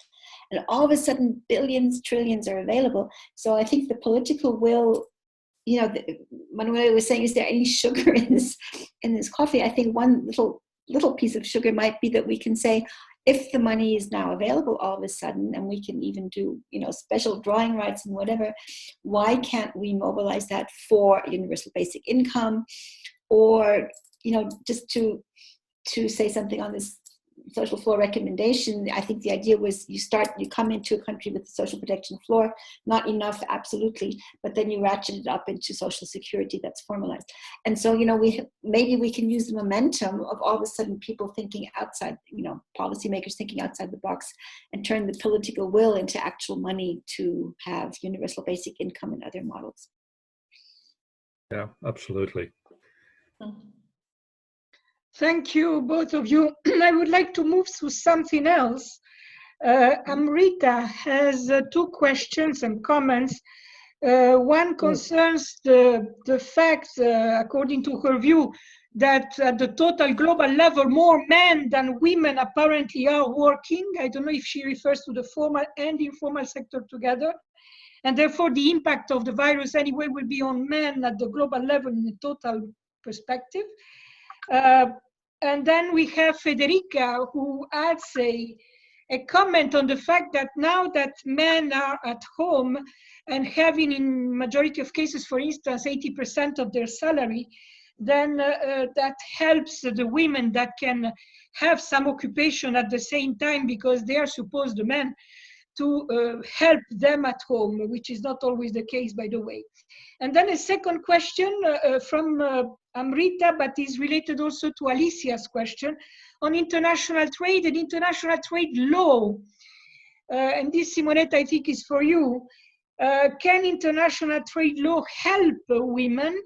And all of a sudden, billions, trillions are available. So I think the political will, Manuela was saying, is there any sugar in this coffee? I think one little piece of sugar might be that we can say, if the money is now available all of a sudden, and we can even do, special drawing rights and whatever, why can't we mobilize that for universal basic income or, you know, just to say something on this social floor recommendation, I think the idea was you come into a country with the social protection floor, not enough, absolutely, but then you ratchet it up into social security that's formalized. And so, you know, maybe we can use the momentum of all of a sudden people thinking outside, you know, policymakers thinking outside the box, and turn the political will into actual money to have universal basic income and other models. Yeah, absolutely. Thank you, both of you. I would like to move to something else. Amrita has two questions and comments. One concerns the fact, according to her view, that at the total global level, more men than women apparently are working. I don't know if she refers to the formal and informal sector together. And therefore, the impact of the virus anyway will be on men at the global level in a total perspective. And then we have Federica, who adds a comment on the fact that now that men are at home and having, in majority of cases, for instance, 80% of their salary, then that helps the women that can have some occupation at the same time, because they are supposed, the men, to help them at home, which is not always the case, by the way. And then a second question from Amrita, but is related also to Alicia's question on international trade and international trade law. And this, Simonetta, I think is for you. Can international trade law help women?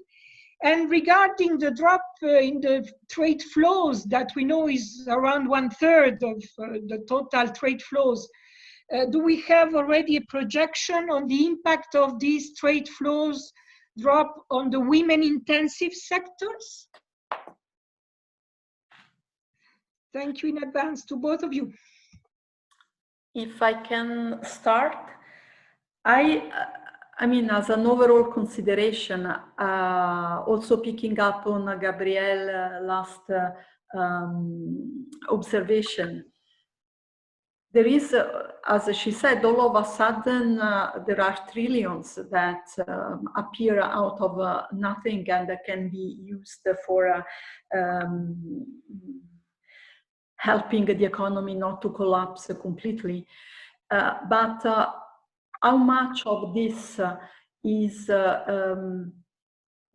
And regarding the drop in the trade flows that we know is around 1/3 of the total trade flows, do we have already a projection on the impact of these trade flows drop on the women-intensive sectors? Thank you in advance to both of you. If I can start, I mean, as an overall consideration, also picking up on Gabrielle's last observation, there is, as she said, all of a sudden, there are trillions that appear out of nothing and that can be used for helping the economy not to collapse completely. But how much of this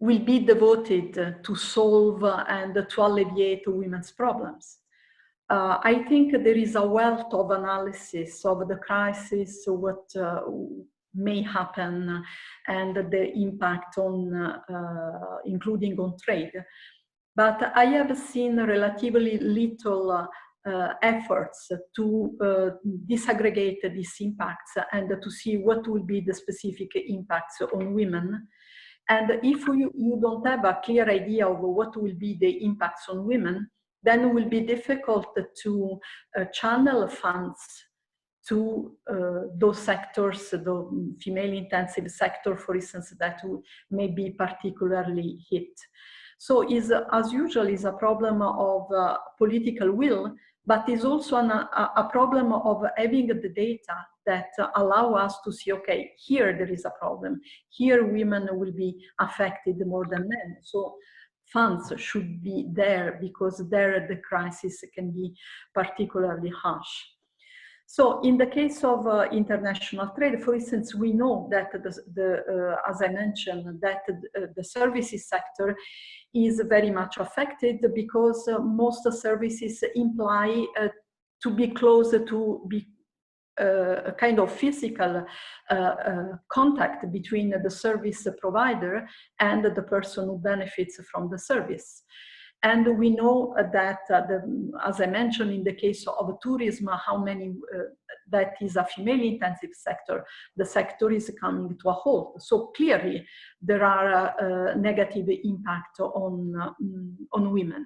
will be devoted to solve and to alleviate women's problems? I think there is a wealth of analysis of the crisis, what may happen, and the impact on, including on trade. But I have seen relatively little efforts to disaggregate these impacts and to see what will be the specific impacts on women. And if you don't have a clear idea of what will be the impacts on women, then it will be difficult to channel funds to those sectors, the female-intensive sector, for instance, that may be particularly hit. So as usual, is a problem of political will, but is also a problem of having the data that allow us to see, okay, here there is a problem. Here women will be affected more than men. So funds should be there because there the crisis can be particularly harsh. So in the case of international trade, for instance, we know that as I mentioned, that the services sector is very much affected because most services imply to be closer to a kind of physical contact between the service provider and the person who benefits from the service. And we know that, as I mentioned, in the case of tourism, how many, that is a female-intensive sector, the sector is coming to a halt. So clearly, there are negative impact on women.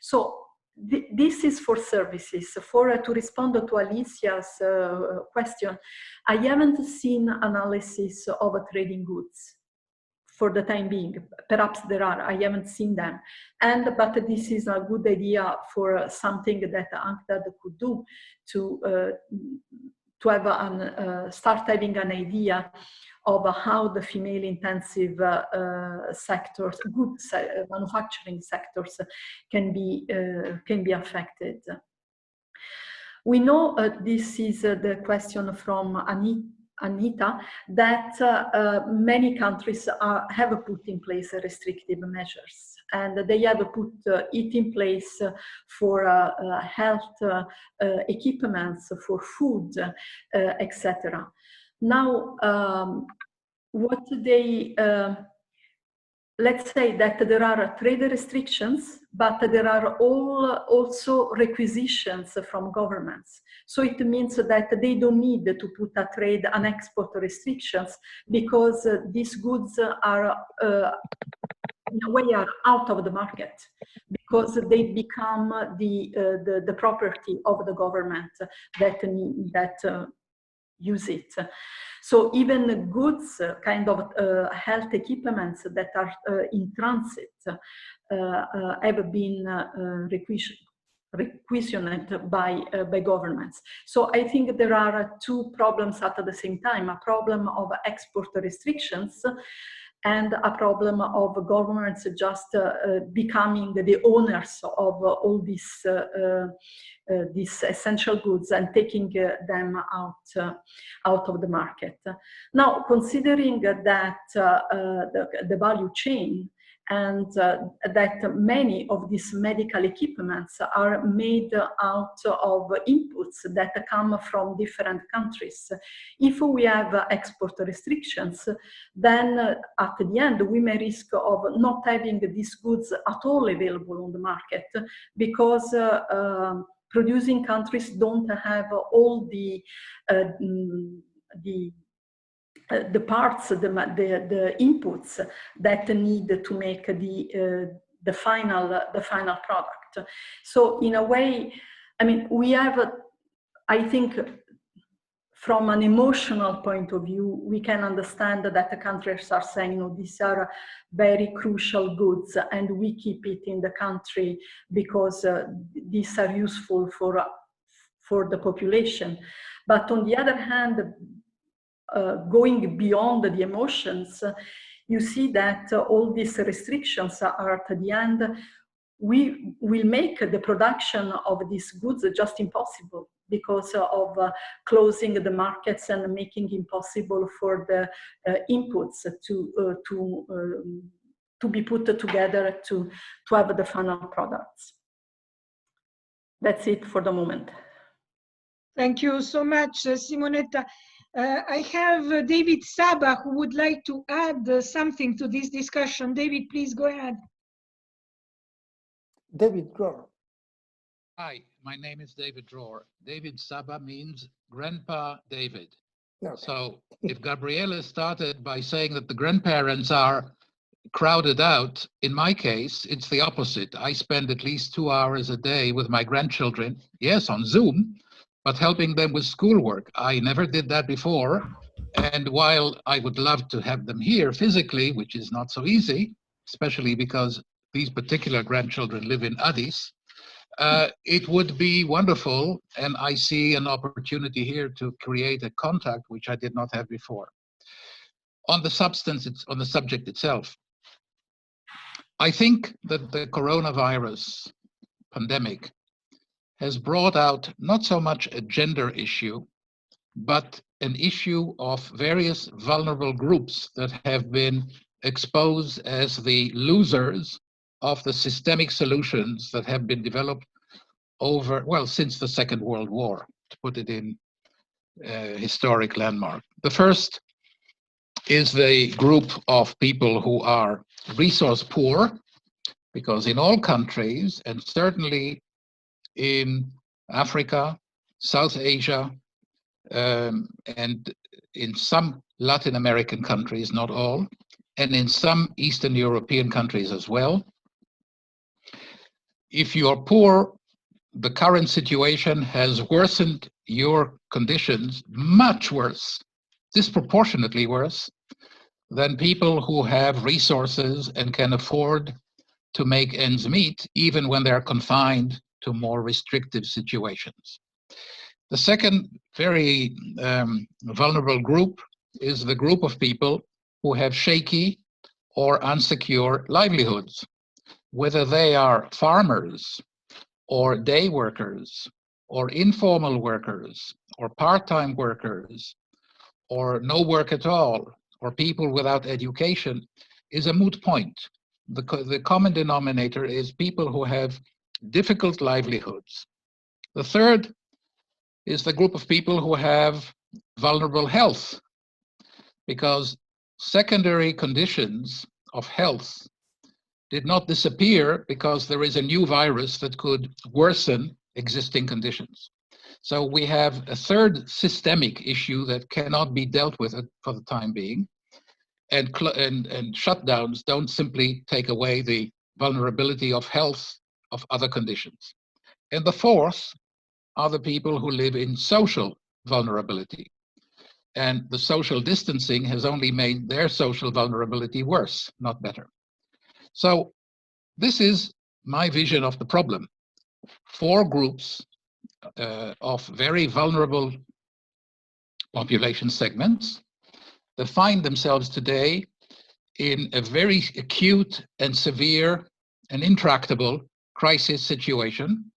So this is for services. To respond to Alicia's question, I haven't seen analysis of trading goods for the time being. Perhaps there are, I haven't seen them. But this is a good idea for something that UNCTAD could do to have start having an idea of how the female-intensive sectors, manufacturing sectors, can be affected. We know this is the question from Anita, that many countries have put in place restrictive measures, and they have put it in place for health equipments, for food, etc. Now, what they let's say that there are trade restrictions, but there are also requisitions from governments. So it means that they don't need to put a trade and export restrictions, because these goods are, in a way, are out of the market, because they become the property of the government that use it. So even goods, kind of health equipments that are in transit have been requisitioned by governments. So I think there are two problems at the same time: a problem of export restrictions and a problem of governments just becoming the owners of all these essential goods and taking them out of the market. Now, considering that the value chain and that many of these medical equipments are made out of inputs that come from different countries. If we have export restrictions, then at the end we may risk of not having these goods at all available on the market, because producing countries don't have all the parts, the inputs that need to make the final product. So in a way, I mean, we have, I think, from an emotional point of view, we can understand that the countries are saying, no, these are very crucial goods and we keep it in the country because these are useful for the population. But on the other hand, going beyond the emotions, you see that all these restrictions are at the end, we will make the production of these goods just impossible, because of closing the markets and making impossible for the inputs to be put together to have the final products. That's it for the moment. Thank you so much, Simonetta. I have David Saba, who would like to add something to this discussion. David, please go ahead. David Dror. Hi, my name is David Dror. David Saba means Grandpa David. Okay. So if Gabriele started by saying that the grandparents are crowded out, in my case, it's the opposite. I spend at least 2 hours a day with my grandchildren, yes, on Zoom, but helping them with schoolwork. I never did that before. And while I would love to have them here physically, which is not so easy, especially because these particular grandchildren live in Addis, it would be wonderful, and I see an opportunity here to create a contact which I did not have before. On the substance, on the subject itself, I think that the coronavirus pandemic has brought out not so much a gender issue, but an issue of various vulnerable groups that have been exposed as the losers of the systemic solutions that have been developed over, well, since the Second World War, to put it in historic landmark. The first is the group of people who are resource poor, because in all countries, and certainly in Africa, South Asia, and in some Latin American countries, not all, and in some Eastern European countries as well. If you are poor, the current situation has worsened your conditions much worse, disproportionately worse, than people who have resources and can afford to make ends meet, even when they're confined to more restrictive situations. The second very vulnerable group is the group of people who have shaky or unsecure livelihoods, whether they are farmers or day workers or informal workers or part-time workers or no work at all or people without education, is a moot point. The common denominator is people who have difficult livelihoods. The third is the group of people who have vulnerable health, because secondary conditions of health did not disappear because there is a new virus that could worsen existing conditions. So we have a third systemic issue that cannot be dealt with for the time being, and shutdowns don't simply take away the vulnerability of health of other conditions. And the fourth are the people who live in social vulnerability. And the social distancing has only made their social vulnerability worse, not better. So this is my vision of the problem. 4 groups of very vulnerable population segments that find themselves today in a very acute and severe and intractable crisis situation,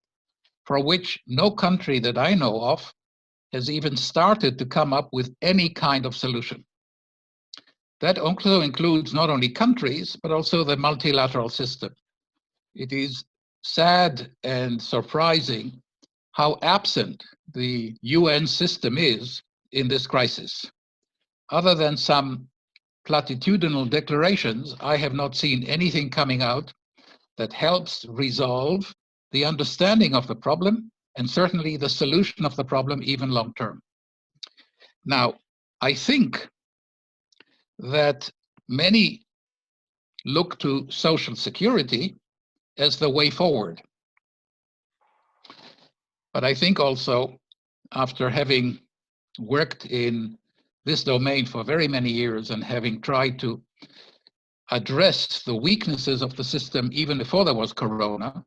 for which no country that I know of has even started to come up with any kind of solution. That also includes not only countries, but also the multilateral system. It is sad and surprising how absent the UN system is in this crisis. Other than some platitudinal declarations, I have not seen anything coming out that helps resolve the understanding of the problem, and certainly the solution of the problem even long term. Now, I think that many look to social security as the way forward. But I think also, after having worked in this domain for very many years and having tried to address the weaknesses of the system even before there was Corona,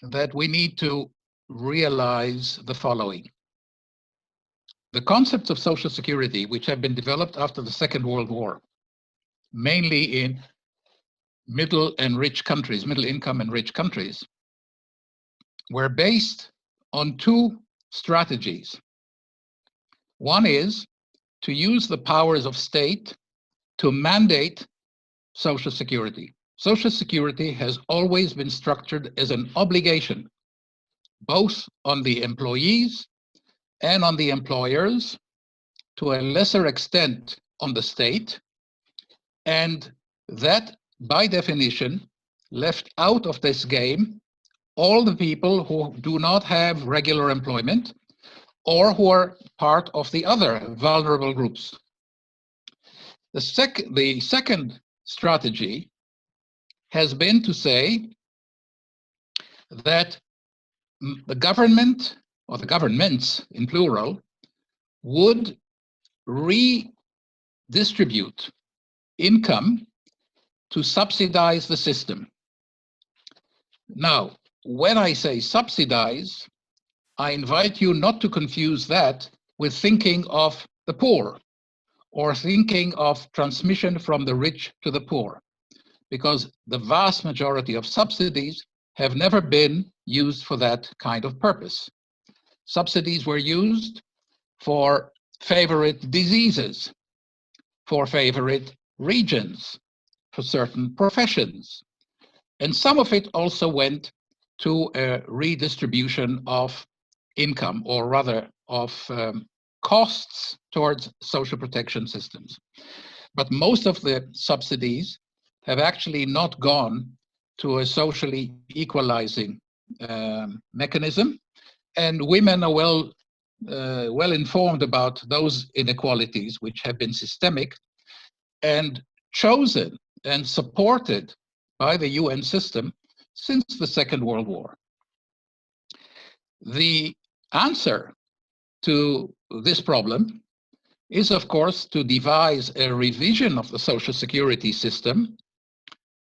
that we need to realize the following. The concepts of social security, which have been developed after the Second World War, mainly in middle and rich countries, middle income and rich countries, were based on 2 strategies. One is to use the powers of state to mandate social security. Social security has always been structured as an obligation, both on the employees and on the employers, to a lesser extent on the state, and that, by definition, left out of this game all the people who do not have regular employment or who are part of the other vulnerable groups. The second strategy has been to say that the government, or the governments in plural, would redistribute income to subsidize the system. Now, when I say subsidize, I invite you not to confuse that with thinking of the poor or thinking of transmission from the rich to the poor, because the vast majority of subsidies have never been used for that kind of purpose. Subsidies were used for favorite diseases, for favorite regions, for certain professions. And some of it also went to a redistribution of income, or rather of costs towards social protection systems. But most of the subsidies have actually not gone to a socially equalizing mechanism, and women are well informed about those inequalities which have been systemic and chosen and supported by the UN system since the Second World War. The answer to this problem is, of course, to devise a revision of the social security system,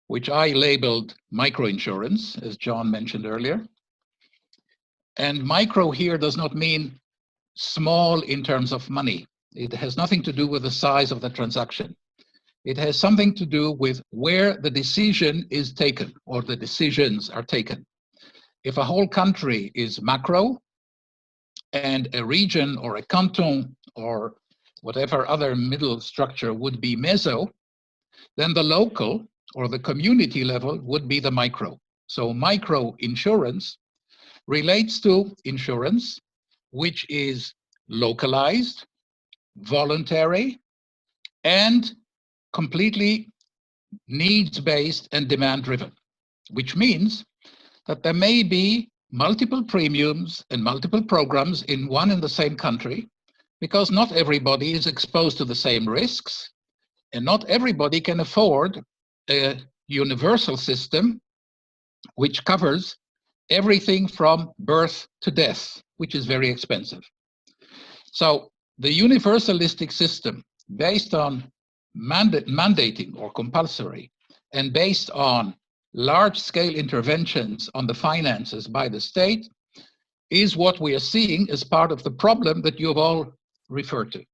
which I labeled microinsurance, as John mentioned earlier. And micro here does not mean small in terms of money. It has nothing to do with the size of the transaction. It has something to do with where the decision is taken or the decisions are taken. If a whole country is macro and a region or a canton or whatever other middle structure would be meso, then the local or the community level would be the micro. So micro insurance relates to insurance which is localized, voluntary, and completely needs-based and demand-driven, which means that there may be multiple premiums and multiple programs in one and the same country, because not everybody is exposed to the same risks, and not everybody can afford a universal system which covers everything from birth to death, which is very expensive. So the universalistic system based on mandating or compulsory and based on large-scale interventions on the finances by the state is what we are seeing as part of the problem that you have all referred to.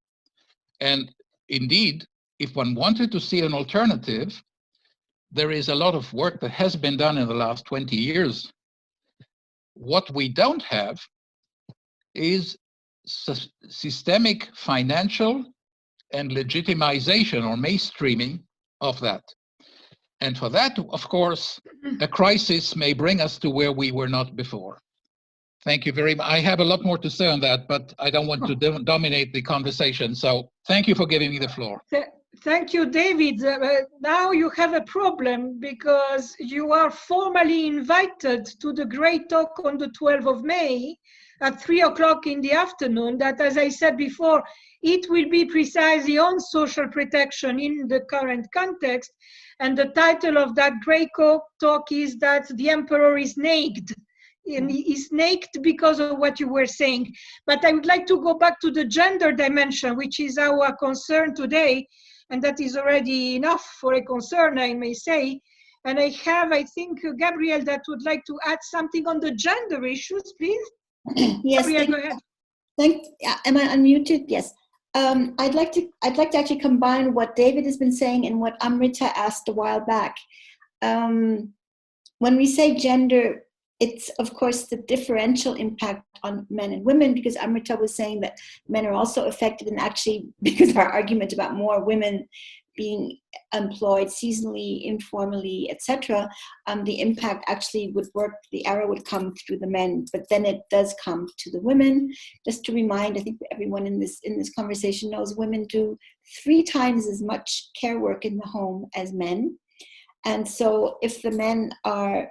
And indeed, if one wanted to see an alternative, there is a lot of work that has been done in the last 20 years. What we don't have is systemic financial and legitimization or mainstreaming of that. And for that, of course, a crisis may bring us to where we were not before. Thank you very much. I have a lot more to say on that, but I don't want to dominate the conversation. So thank you for giving me the floor. Thank you, David. Now you have a problem because you are formally invited to the great talk on the 12th of May at 3 o'clock in the afternoon. That, as I said before, it will be precisely on social protection in the current context. And the title of that great talk is that the emperor is naked. And he is naked because of what you were saying. But I would like to go back to the gender dimension, which is our concern today. And that is already enough for a concern, I may say. And I have, I think, Gabrielle, that would like to add something on the gender issues, please. Yes. Gabrielle, go ahead. Am I unmuted? Yes. I'd like to actually combine what David has been saying and what Amrita asked a while back. When we say gender, it's of course the differential impact on men and women, because Amrita was saying that men are also affected, and actually because of our argument about more women being employed seasonally, informally, etc., the impact actually would work, the arrow would come through the men, but then it does come to the women. Just to remind, I think everyone in this conversation knows women do 3 times as much care work in the home as men. And so if the men are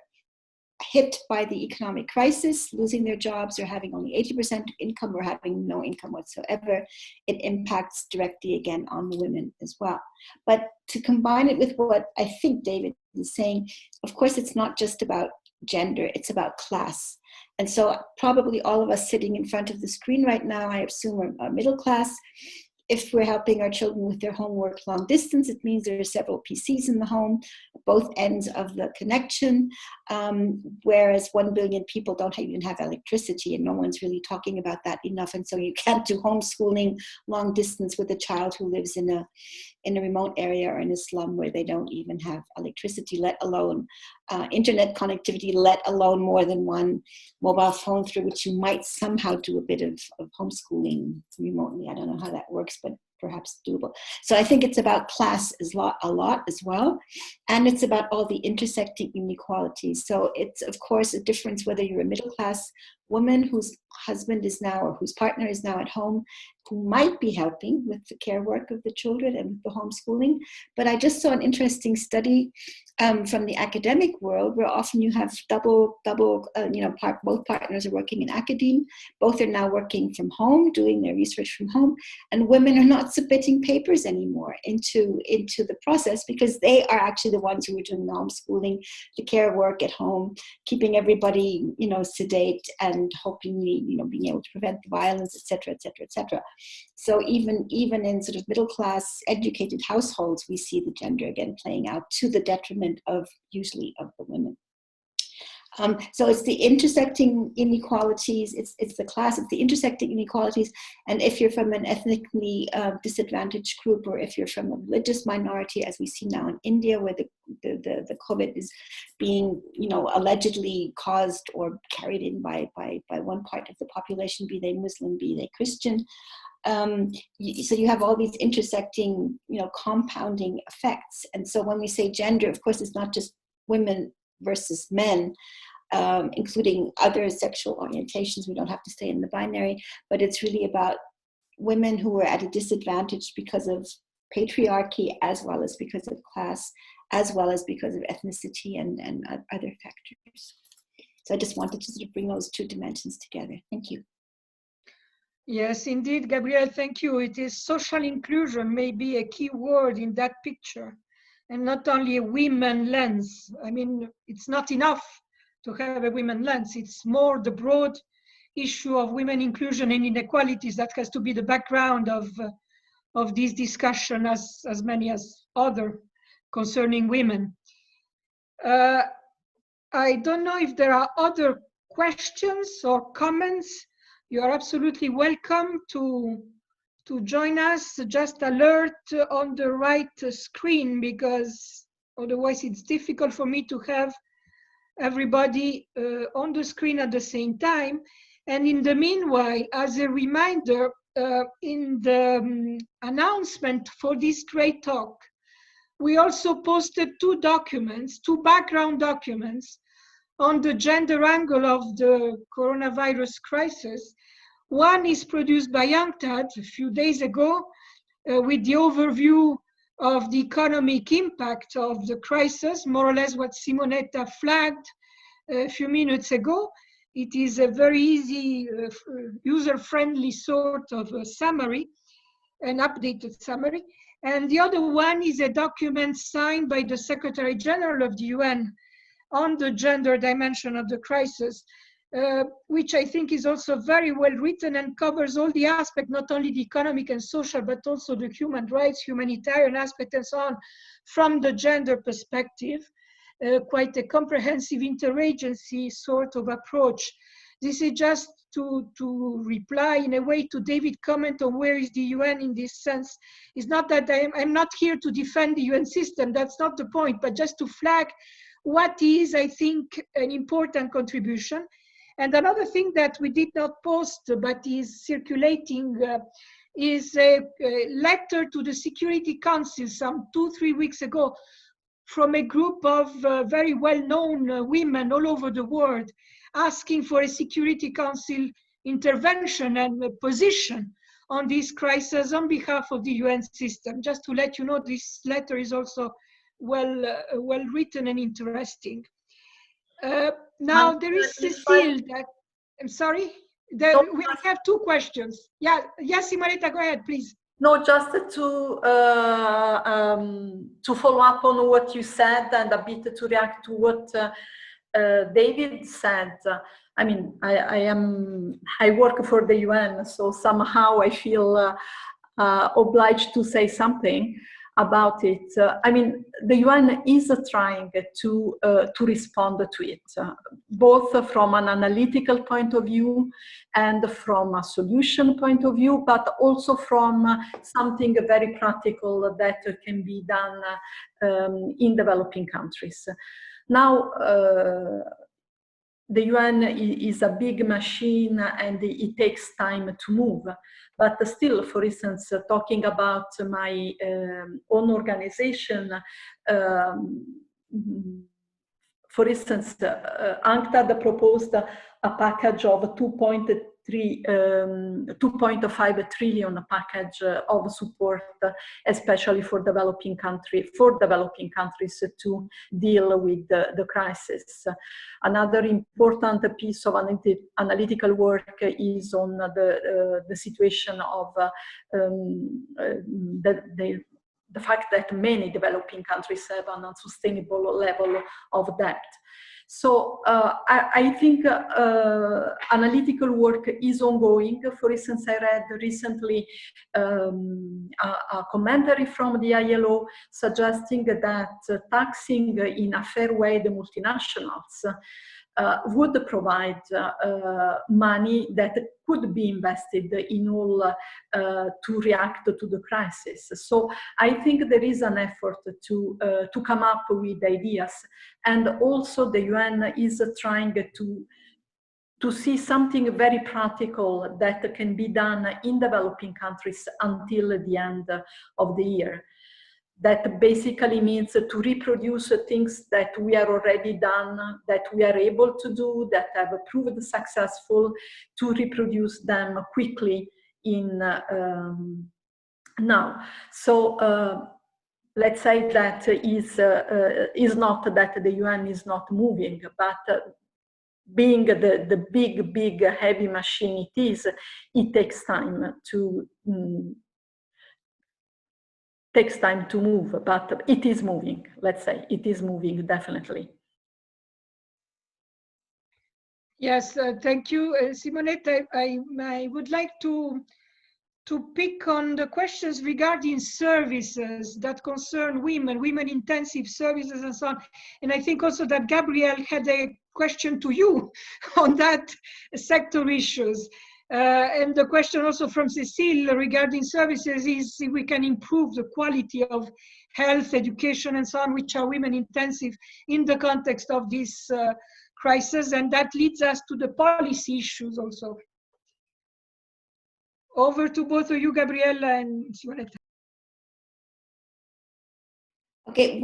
hit by the economic crisis, losing their jobs or having only 80% income or having no income whatsoever, it impacts directly again on the women as well. But to combine it with what I think David is saying, of course, it's not just about gender, it's about class. And so probably all of us sitting in front of the screen right now, I assume are middle class. If we're helping our children with their homework long distance, it means there are several PCs in the home, both ends of the connection, whereas 1 billion people don't even have electricity, and no one's really talking about that enough. And so you can't do homeschooling long distance with a child who lives in a remote area or in a slum where they don't even have electricity, let alone internet connectivity, let alone more than one mobile phone through which you might somehow do a bit of homeschooling remotely. I don't know how that works, but perhaps doable. So I think it's about class a lot as well. And it's about all the intersecting inequalities. So it's, of course, a difference whether you're a middle class woman whose husband is now, or whose partner is now at home, who might be helping with the care work of the children and with the homeschooling. But I just saw an interesting study from the academic world, where often you have both partners are working in academia, both are now working from home, doing their research from home, and women are not submitting papers anymore into the process, because they are actually the ones who are doing the homeschooling, the care work at home, keeping everybody, sedate and hopefully, being able to prevent the violence, et cetera, et cetera, et cetera. So even in sort of middle class educated households, we see the gender again playing out to the detriment of usually of the women. So it's the intersecting inequalities, it's the class, it's the intersecting inequalities. And if you're from an ethnically disadvantaged group, or if you're from a religious minority, as we see now in India, where the COVID is being, allegedly caused or carried in by one part of the population, be they Muslim, be they Christian. So you have all these intersecting, compounding effects. And so when we say gender, of course, it's not just women versus men, including other sexual orientations. We don't have to stay in the binary, but it's really about women who are at a disadvantage because of patriarchy, as well as because of class, as well as because of ethnicity and other factors. So I just wanted to sort of bring those two dimensions together. Thank you. Yes, indeed, Gabrielle, thank you. It is social inclusion may be a key word in that picture, and not only a women lens. I mean, it's not enough to have a women lens. It's more the broad issue of women inclusion and inequalities that has to be the background of this discussion, as many as other concerning women. I don't know if there are other questions or comments. You are absolutely welcome to join us. Just alert on the right screen, because otherwise it's difficult for me to have everybody on the screen at the same time. And in the meanwhile, as a reminder, in the announcement for this great talk, we also posted two background documents on the gender angle of the coronavirus crisis. One is produced by UNCTAD a few days ago with the overview of the economic impact of the crisis, more or less what Simonetta flagged a few minutes ago. It is a very easy, user-friendly sort of a summary, an updated summary. And the other one is a document signed by the Secretary General of the UN on the gender dimension of the crisis, which I think is also very well written and covers all the aspects, not only the economic and social, but also the human rights, humanitarian aspect, and so on, from the gender perspective. Quite a comprehensive interagency sort of approach. This is just to reply in a way to David's comment on where is the UN in this sense. It's not that I'm not here to defend the UN system, that's not the point, but just to flag what is, I think, an important contribution. And another thing that we did not post, but is circulating, is a letter to the Security Council some 2-3 weeks ago from a group of very well-known women all over the world, asking for a Security Council intervention and a position on this crisis on behalf of the UN system. Just to let you know, this letter is also well written and interesting. Now there is Cecile that, I'm sorry, we have two questions. Yeah, yes, Simonetta, go ahead, please. No, just to follow up on what you said and a bit to react to what David said. I mean, I work for the UN, so somehow I feel obliged to say something about it. I mean, the UN is trying to respond to it, both from an analytical point of view and from a solution point of view, but also from something very practical that can be done in developing countries. Now, the UN is a big machine and it takes time to move. But still, for instance, talking about my own organization, for instance, UNCTAD proposed a package of 2.5 trillion package of support, especially for developing countries to deal with the crisis. Another important piece of analytical work is on the situation of the fact that many developing countries have an unsustainable level of debt. So I think analytical work is ongoing. For instance, I read recently a commentary from the ILO suggesting that taxing in a fair way the multinationals would provide money that could be invested in all to react to the crisis. So I think there is an effort to come up with ideas, and also the UN is trying to see something very practical that can be done in developing countries until the end of the year. That basically means to reproduce things that we are already done, that we are able to do, that have proved successful, to reproduce them quickly in now. So let's say that is not that the UN is not moving, but being the big heavy machine it is, it takes time to move, but it is moving. Let's say it is moving definitely. Yes, thank you, Simonetta. I would like to pick on the questions regarding services that concern women intensive services and so on. And I think also that Gabrielle had a question to you on that sector issues. And the question also from Cecile regarding services is if we can improve the quality of health, education, and so on, which are women intensive in the context of this crisis. And that leads us to the policy issues also. Over to both of you, Gabriella and Simonetta. Okay,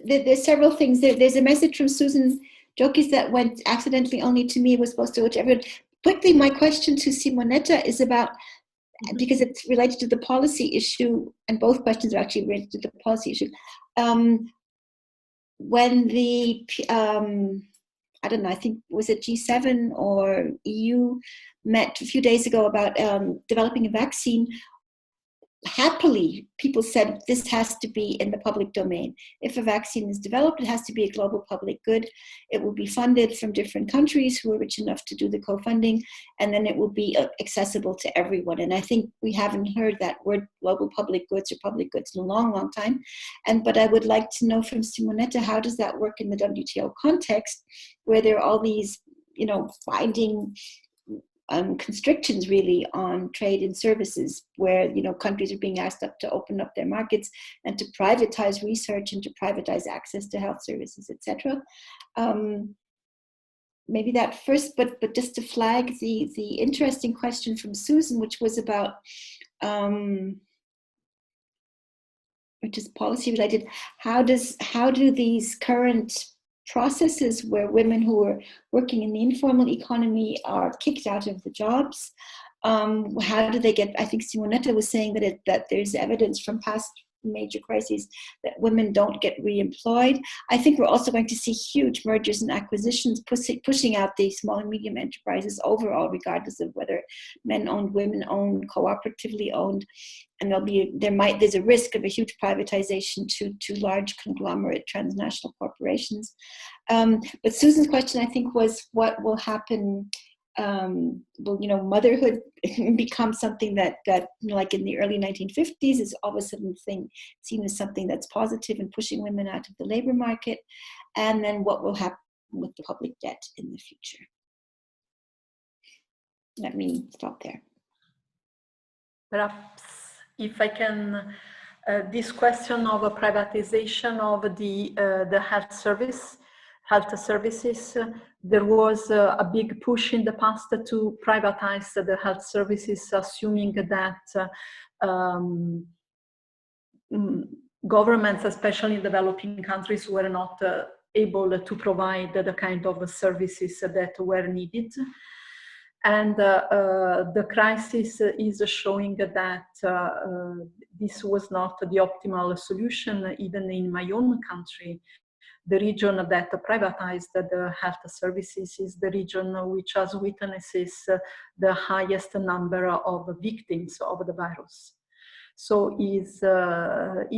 there's several things. There's a message from Susan Jokis that went accidentally only to me, was supposed to go to everyone. Quickly, my question to Simonetta is about, because it's related to the policy issue, and both questions are actually related to the policy issue. When the, I don't know, I think, was it G7 or EU met a few days ago about developing a vaccine, happily, people said this has to be in the public domain. If a vaccine is developed, it has to be a global public good. It will be funded from different countries who are rich enough to do the co-funding, and then it will be accessible to everyone. And I think we haven't heard that word global public goods or public goods in a long, long time. But I would like to know from Simonetta, how does that work in the WTO context, where there are all these, binding constrictions really on trade and services, where countries are being asked up to open up their markets and to privatize research and to privatize access to health services, etc. Maybe that first, but just to flag the interesting question from Susan, which was about which is policy related. How do these current processes where women who are working in the informal economy are kicked out of the jobs, how do they get, I think Simonetta was saying that there's evidence from past major crises that women don't get re-employed. I think we're also going to see huge mergers and acquisitions pushing out the small and medium enterprises overall, regardless of whether men-owned, women-owned, cooperatively owned. And there's a risk of a huge privatization to large conglomerate transnational corporations. But Susan's question, I think, was what will happen. Will motherhood become something that like in the early 1950s is all of a sudden seen as something that's positive and pushing women out of the labor market? And then what will happen with the public debt in the future? Let me stop there. Perhaps if I can, this question of a privatization of the health services, there was a big push in the past to privatize the health services, assuming that governments, especially in developing countries, were not able to provide the kind of services that were needed. And the crisis is showing that this was not the optimal solution, even in my own country. The region that privatized the health services is the region which has witnesses the highest number of victims of the virus. So if there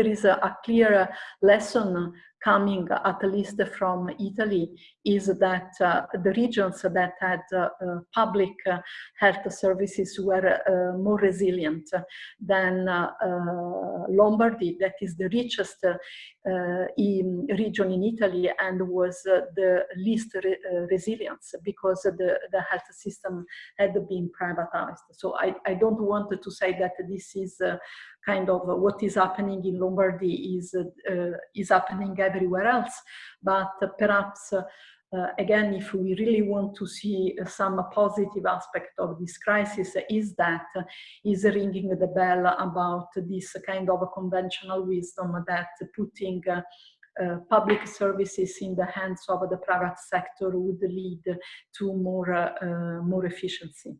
is a clear lesson coming at least from Italy is that the regions that had public health services were more resilient than Lombardy, that is the richest region in Italy and was the least resilient because the health system had been privatized. So I don't want to say that this is kind of what is happening in Lombardy is happening everywhere else, but perhaps again, if we really want to see some positive aspect of this crisis, is ringing the bell about this kind of conventional wisdom that putting public services in the hands of the private sector would lead to more efficiency.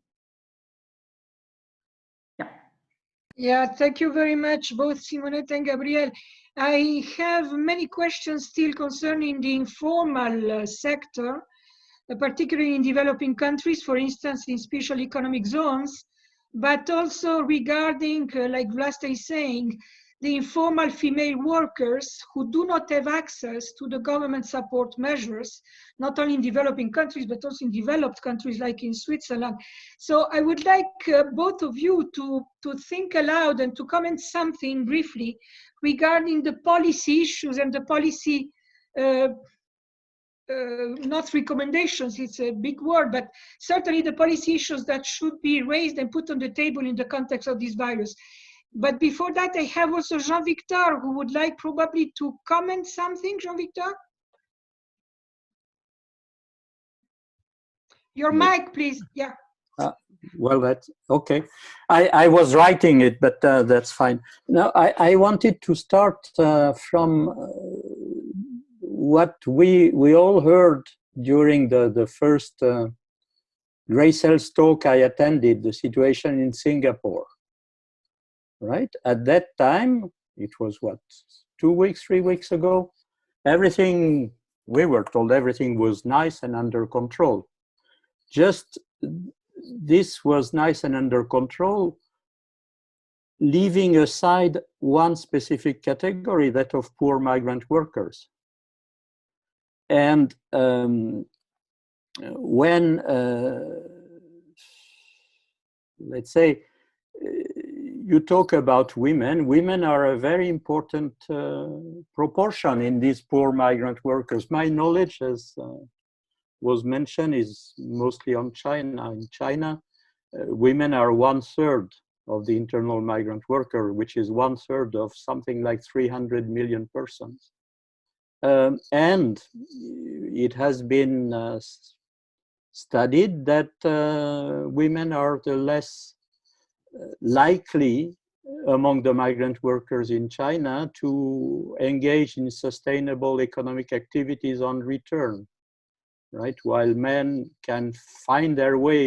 Yeah, thank you very much, both Simonetta and Gabriele. I have many questions still concerning the informal sector, particularly in developing countries, for instance, in special economic zones, but also regarding, like Vlasta is saying, the informal female workers who do not have access to the government support measures, not only in developing countries, but also in developed countries like in Switzerland. So I would like both of you to think aloud and to comment something briefly regarding the policy issues and the policy, not recommendations, it's a big word, but certainly the policy issues that should be raised and put on the table in the context of this virus. But before that, I have also Jean-Victor who would like probably to comment something. Jean-Victor? Your mic, please. Yeah. Well, that's okay. I was writing it, but that's fine. Now, I wanted to start from what we all heard during the first Graycel's talk I attended, the situation in Singapore. Right? At that time, it was what, 2 weeks, 3 weeks ago, we were told everything was nice and under control. Just this was nice and under control, leaving aside one specific category, that of poor migrant workers. And when, let's say, you talk about women are a very important proportion in these poor migrant workers. My knowledge, as was mentioned, is mostly on China. In China, women are 1/3 of the internal migrant worker, which is 1/3 of something like 300 million persons. And it has been studied that women are the less likely among the migrant workers in China to engage in sustainable economic activities on return, right? While men can find their way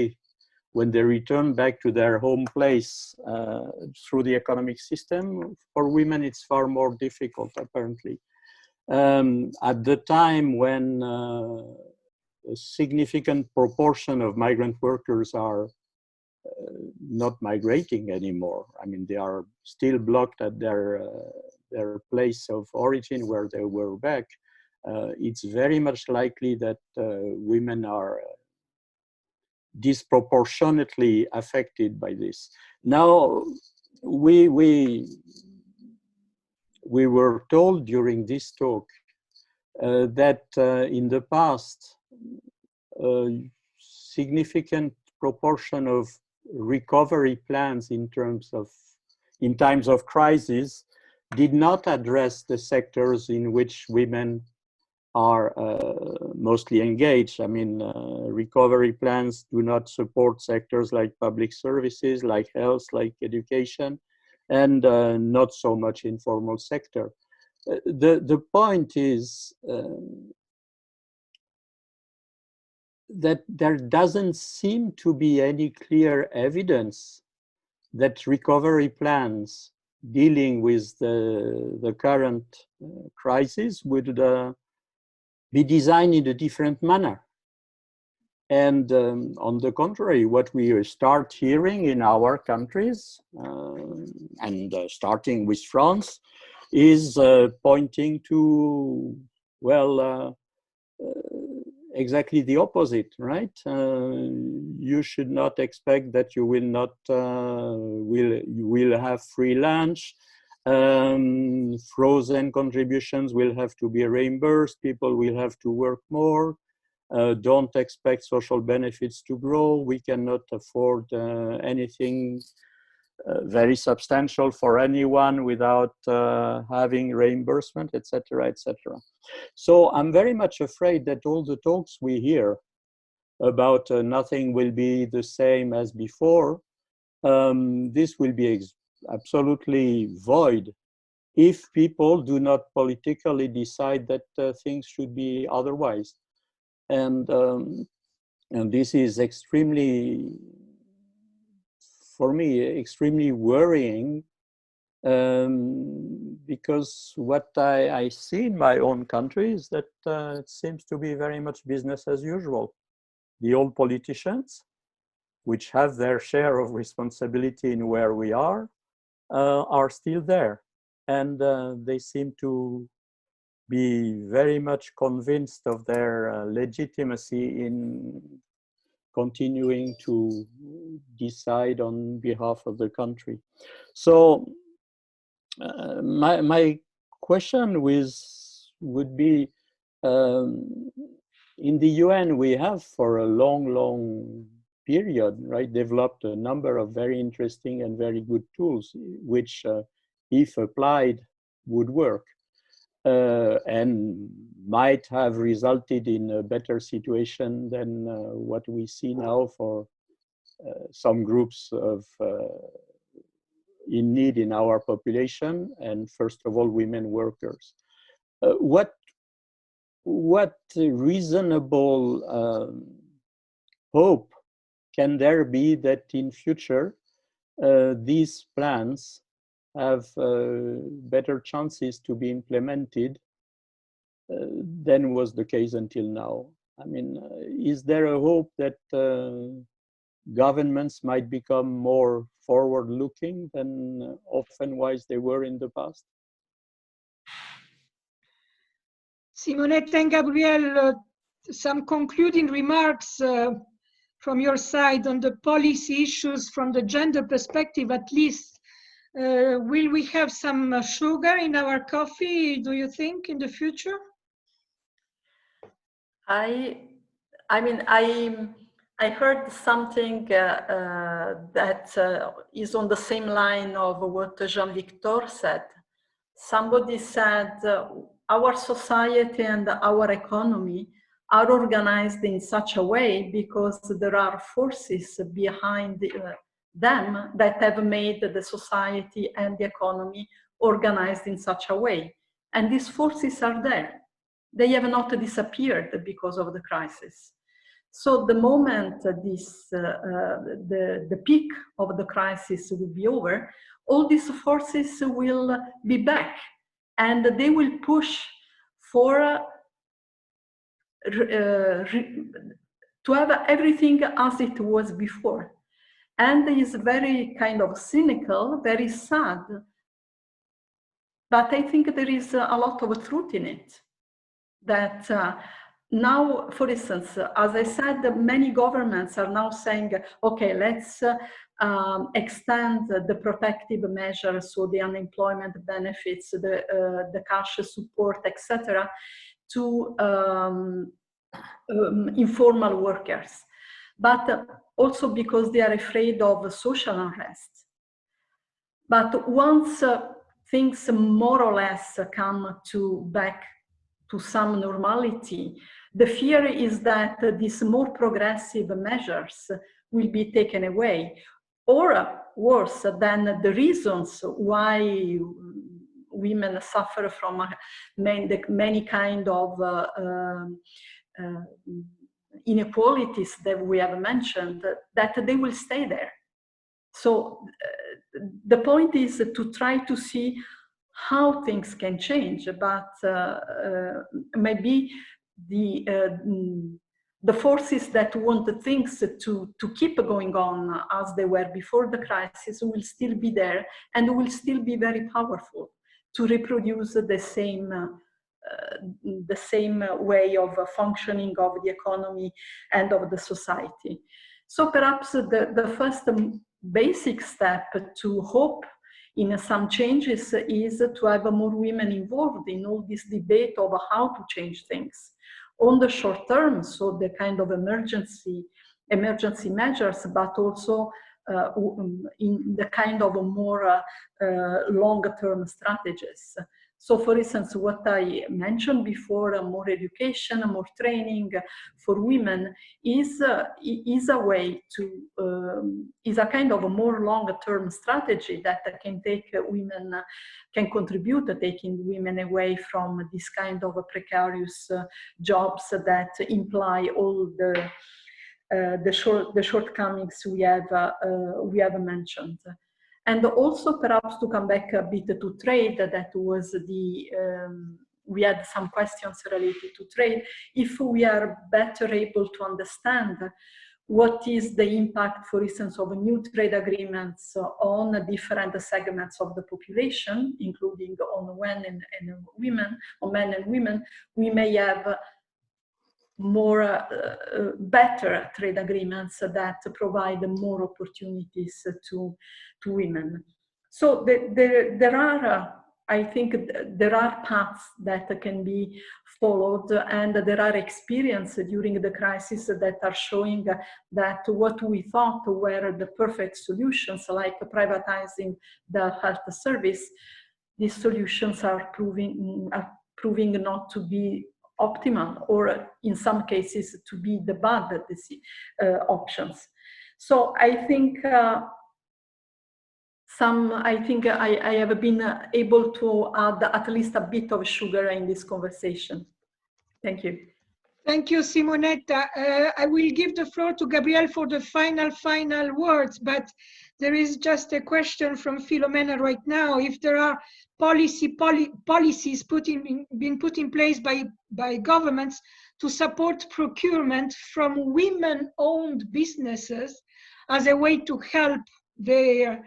when they return back to their home place through the economic system, for women it's far more difficult, apparently. At the time when a significant proportion of migrant workers are not migrating anymore. I mean, they are still blocked at their place of origin where they were back. It's very much likely that women are disproportionately affected by this. Now, we were told during this talk that in the past, a significant proportion of recovery plans in times of crisis did not address the sectors in which women are mostly engaged. I mean, recovery plans do not support sectors like public services, like health, like education, and not so much informal sector. The point is that there doesn't seem to be any clear evidence that recovery plans dealing with the current crisis would be designed in a different manner. And on the contrary, what we start hearing in our countries, and starting with France, is pointing to, well, exactly the opposite, right? You should not expect that you will not you will have free lunch. Frozen contributions will have to be reimbursed. People will have to work more. Don't expect social benefits to grow. We cannot afford anything very substantial for anyone without having reimbursement, etc., etc. So I'm very much afraid that all the talks we hear about nothing will be the same as before, this will be absolutely void if people do not politically decide that things should be otherwise. And this is extremely, for me, extremely worrying, because what I see in my own country is that it seems to be very much business as usual. The old politicians, which have their share of responsibility in where we are still there. And they seem to be very much convinced of their legitimacy in continuing to decide on behalf of the country. So my question would be, in the UN, we have for a long period, right, developed a number of very interesting and very good tools, which, if applied, would work and might have resulted in a better situation than what we see now for some groups of in need in our population, and first of all, women workers. What reasonable hope can there be that in future these plans have better chances to be implemented than was the case until now? I mean, is there a hope that governments might become more forward-looking than often-wise they were in the past? Simonetta and Gabrielle, some concluding remarks from your side on the policy issues from the gender perspective, at least. Will we have some sugar in our coffee, do you think, in the future? I heard something that is on the same line of what Jean-Victor said. Somebody said, our society and our economy are organized in such a way because there are forces behind them that have made the society and the economy organized in such a way. And these forces are there. They have not disappeared because of the crisis. So the moment the peak of the crisis will be over, all these forces will be back, and they will push for to have everything as it was before. And it's very kind of cynical, very sad, but I think there is a lot of truth in it. That now, for instance, as I said, many governments are now saying, okay, let's extend the protective measures, so the unemployment benefits, the cash support, etc., to informal workers, but also because they are afraid of social unrest. But once things more or less come back to some normality, the fear is that these more progressive measures will be taken away, or worse than the reasons why women suffer from many kind of inequalities that we have mentioned, that they will stay there. So the point is to try to see how things can change, but maybe the forces that want things to keep going on as they were before the crisis will still be there and will still be very powerful. to reproduce the same way of functioning of the economy and of the society. So perhaps the first basic step to hope in some changes is to have more women involved in all this debate of how to change things on the short term, so the kind of emergency measures, but also in the kind of more longer-term strategies. So, for instance, what I mentioned before, more education, more training for women is a way to, is a kind of a more longer-term strategy that can take women, can contribute to taking women away from this kind of precarious jobs that imply all the shortcomings we have mentioned. And also perhaps to come back a bit to trade, that was we had some questions related to trade. If we are better able to understand what is the impact, for instance, of new trade agreements on different segments of the population, including on men and women, we may have more better trade agreements that provide more opportunities to women. So there are, I think, there are paths that can be followed, and there are experiences during the crisis that are showing that what we thought were the perfect solutions, like privatizing the health service, these solutions are proving not to be optimal, or in some cases to be the bad options. So I think I have been able to add at least a bit of sugar in this conversation. Thank you. Thank you, Simonetta. I will give the floor to Gabriele for the final words, but there is just a question from Filomena right now. If there are policies being put in place by governments to support procurement from women-owned businesses as a way to help their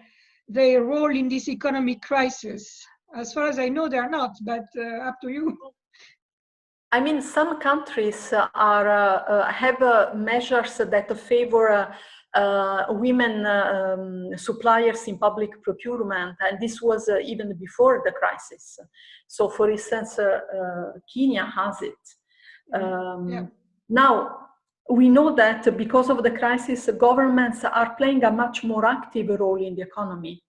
role in this economic crisis. As far as I know, they are not, but up to you. I mean, some countries have measures that favor women suppliers in public procurement, and this was even before the crisis. So, for instance, Kenya has it. Now, we know that because of the crisis, governments are playing a much more active role in the economy.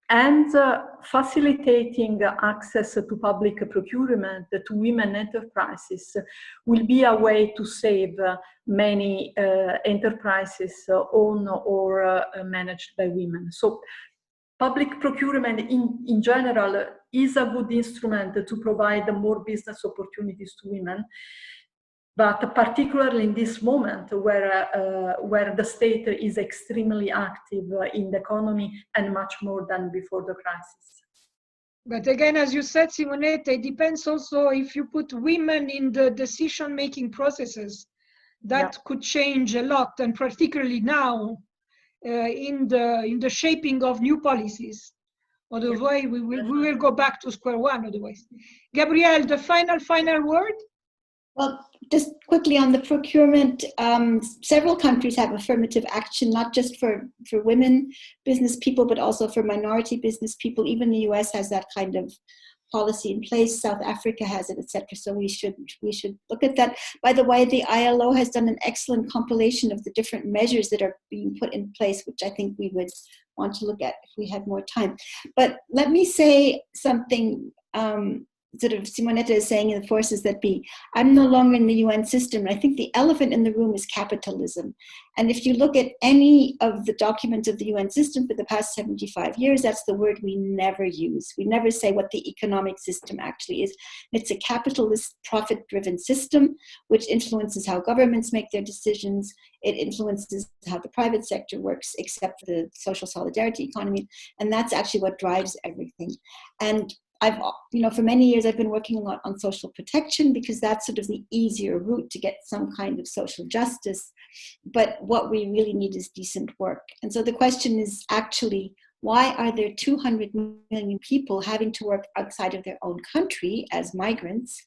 And facilitating access to public procurement to women enterprises will be a way to save many enterprises owned or managed by women. So public procurement in general is a good instrument to provide more business opportunities to women, but particularly in this moment where the state is extremely active in the economy and much more than before the crisis. But again, as you said, Simonetta, it depends also if you put women in the decision-making processes. That could change a lot, and particularly now in the shaping of new policies. Otherwise, we will go back to square one otherwise. Gabriele, the final word? Well, just quickly on the procurement, several countries have affirmative action, not just for women business people, but also for minority business people. Even the US has that kind of policy in place. South Africa has it, etc. So we should look at that. By the way, the ILO has done an excellent compilation of the different measures that are being put in place, which I think we would want to look at if we had more time. But let me say something sort of Simonetta is saying in the forces that be. I'm no longer in the UN system, and I think the elephant in the room is capitalism. And if you look at any of the documents of the UN system for the past 75 years, that's the word we never use. We never say what the economic system actually is. It's a capitalist, profit-driven system, which influences how governments make their decisions. It influences how the private sector works, except for the social solidarity economy. And that's actually what drives everything. And I've, for many years, I've been working a lot on social protection because that's sort of the easier route to get some kind of social justice. But what we really need is decent work. And so the question is actually, Why are there 200 million people having to work outside of their own country as migrants?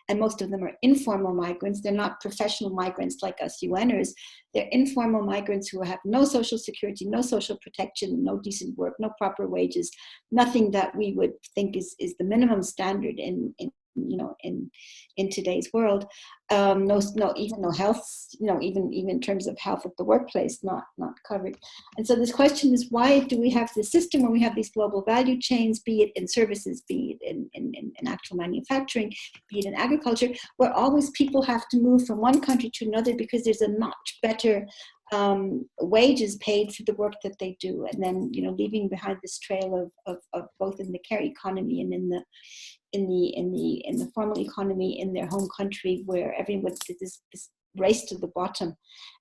And most of them are informal migrants. They're not professional migrants like us UNers. They're informal migrants who have no social security, no social protection, no decent work, no proper wages, nothing that we would think is the minimum standard in today's world. Even no health, even in terms of health at the workplace, not covered. And so this question is, why do we have this system where we have these global value chains, be it in services, be it in actual manufacturing, be it in agriculture, where always people have to move from one country to another because there's a much better wages paid for the work that they do, and then leaving behind this trail of both in the care economy and in the formal economy in their home country, where everyone this race to the bottom.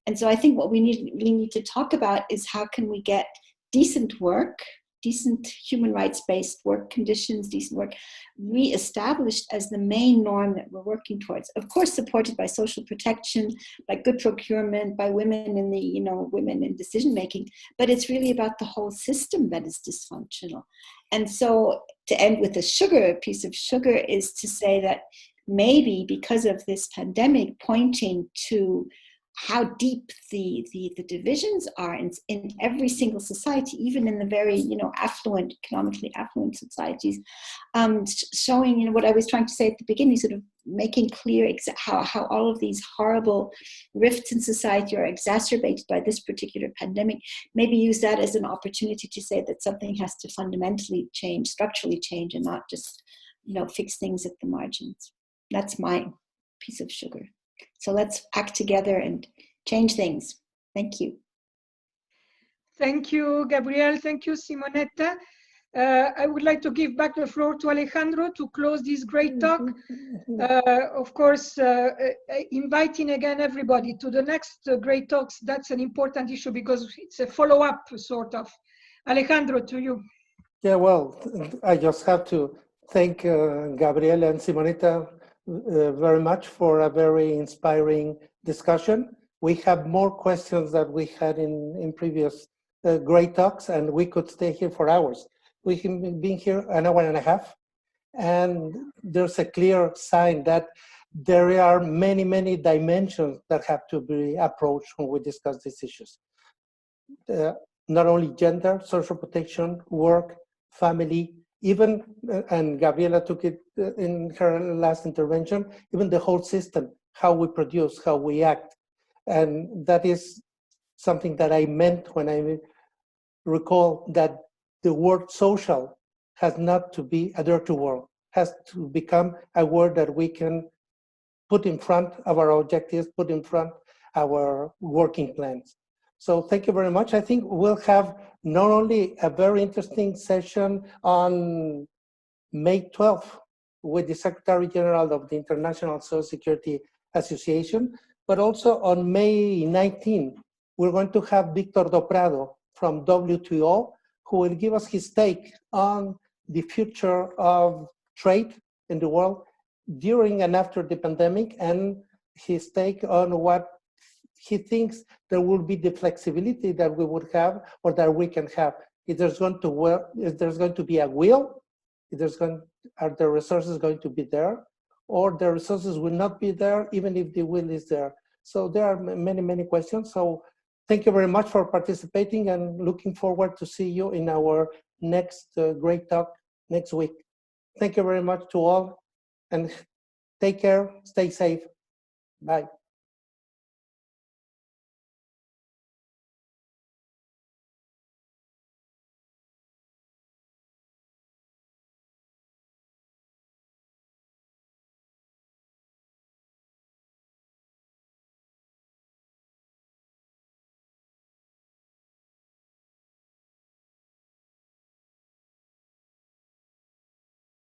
And so I think what we really need to talk about is how can we get decent work, decent human rights-based work conditions, decent work re-established as the main norm that we're working towards. Of course, supported by social protection, by good procurement, by women in the, women in decision-making, but it's really about the whole system that is dysfunctional. And so to end with a piece of sugar is to say that maybe because of this pandemic pointing to how deep the divisions are in every single society, even in the very affluent, economically affluent societies, showing what I was trying to say at the beginning, sort of making clear how all of these horrible rifts in society are exacerbated by this particular pandemic. Maybe use that as an opportunity to say that something has to fundamentally change, structurally change, and not just fix things at the margins. That's my piece of sugar. So let's act together and change things. Thank you. Thank you, Gabrielle. Thank you, Simonetta. I would like to give back the floor to Alejandro to close this great talk. Of course, inviting again everybody to the next great talks. That's an important issue because it's a follow-up sort of. Alejandro, to you. Yeah, well, I just have to thank Gabrielle and Simonetta very much for a very inspiring discussion. We have more questions that we had in previous great talks, and we could stay here for hours. We've been here an hour and a half, and there's a clear sign that there are many, many dimensions that have to be approached when we discuss these issues. Not only gender, social protection, work, family, even, and Gabriela took it in her last intervention, even the whole system, how we produce, how we act. And that is something that I meant when I recall that the word social has not to be a dirty word, has to become a word that we can put in front of our objectives, put in front of our working plans. So thank you very much. I think we'll have not only a very interesting session on May 12th with the Secretary General of the International Social Security Association, but also on May 19th, we're going to have Victor do Prado from WTO, who will give us his take on the future of trade in the world during and after the pandemic, and his take on what he thinks there will be the flexibility that we would have or that we can have. If there's going to be a will, are the resources going to be there, or the resources will not be there even if the will is there. So there are many, many questions. So thank you very much for participating, and looking forward to see you in our next great talk next week. Thank you very much to all, and take care, stay safe. Bye.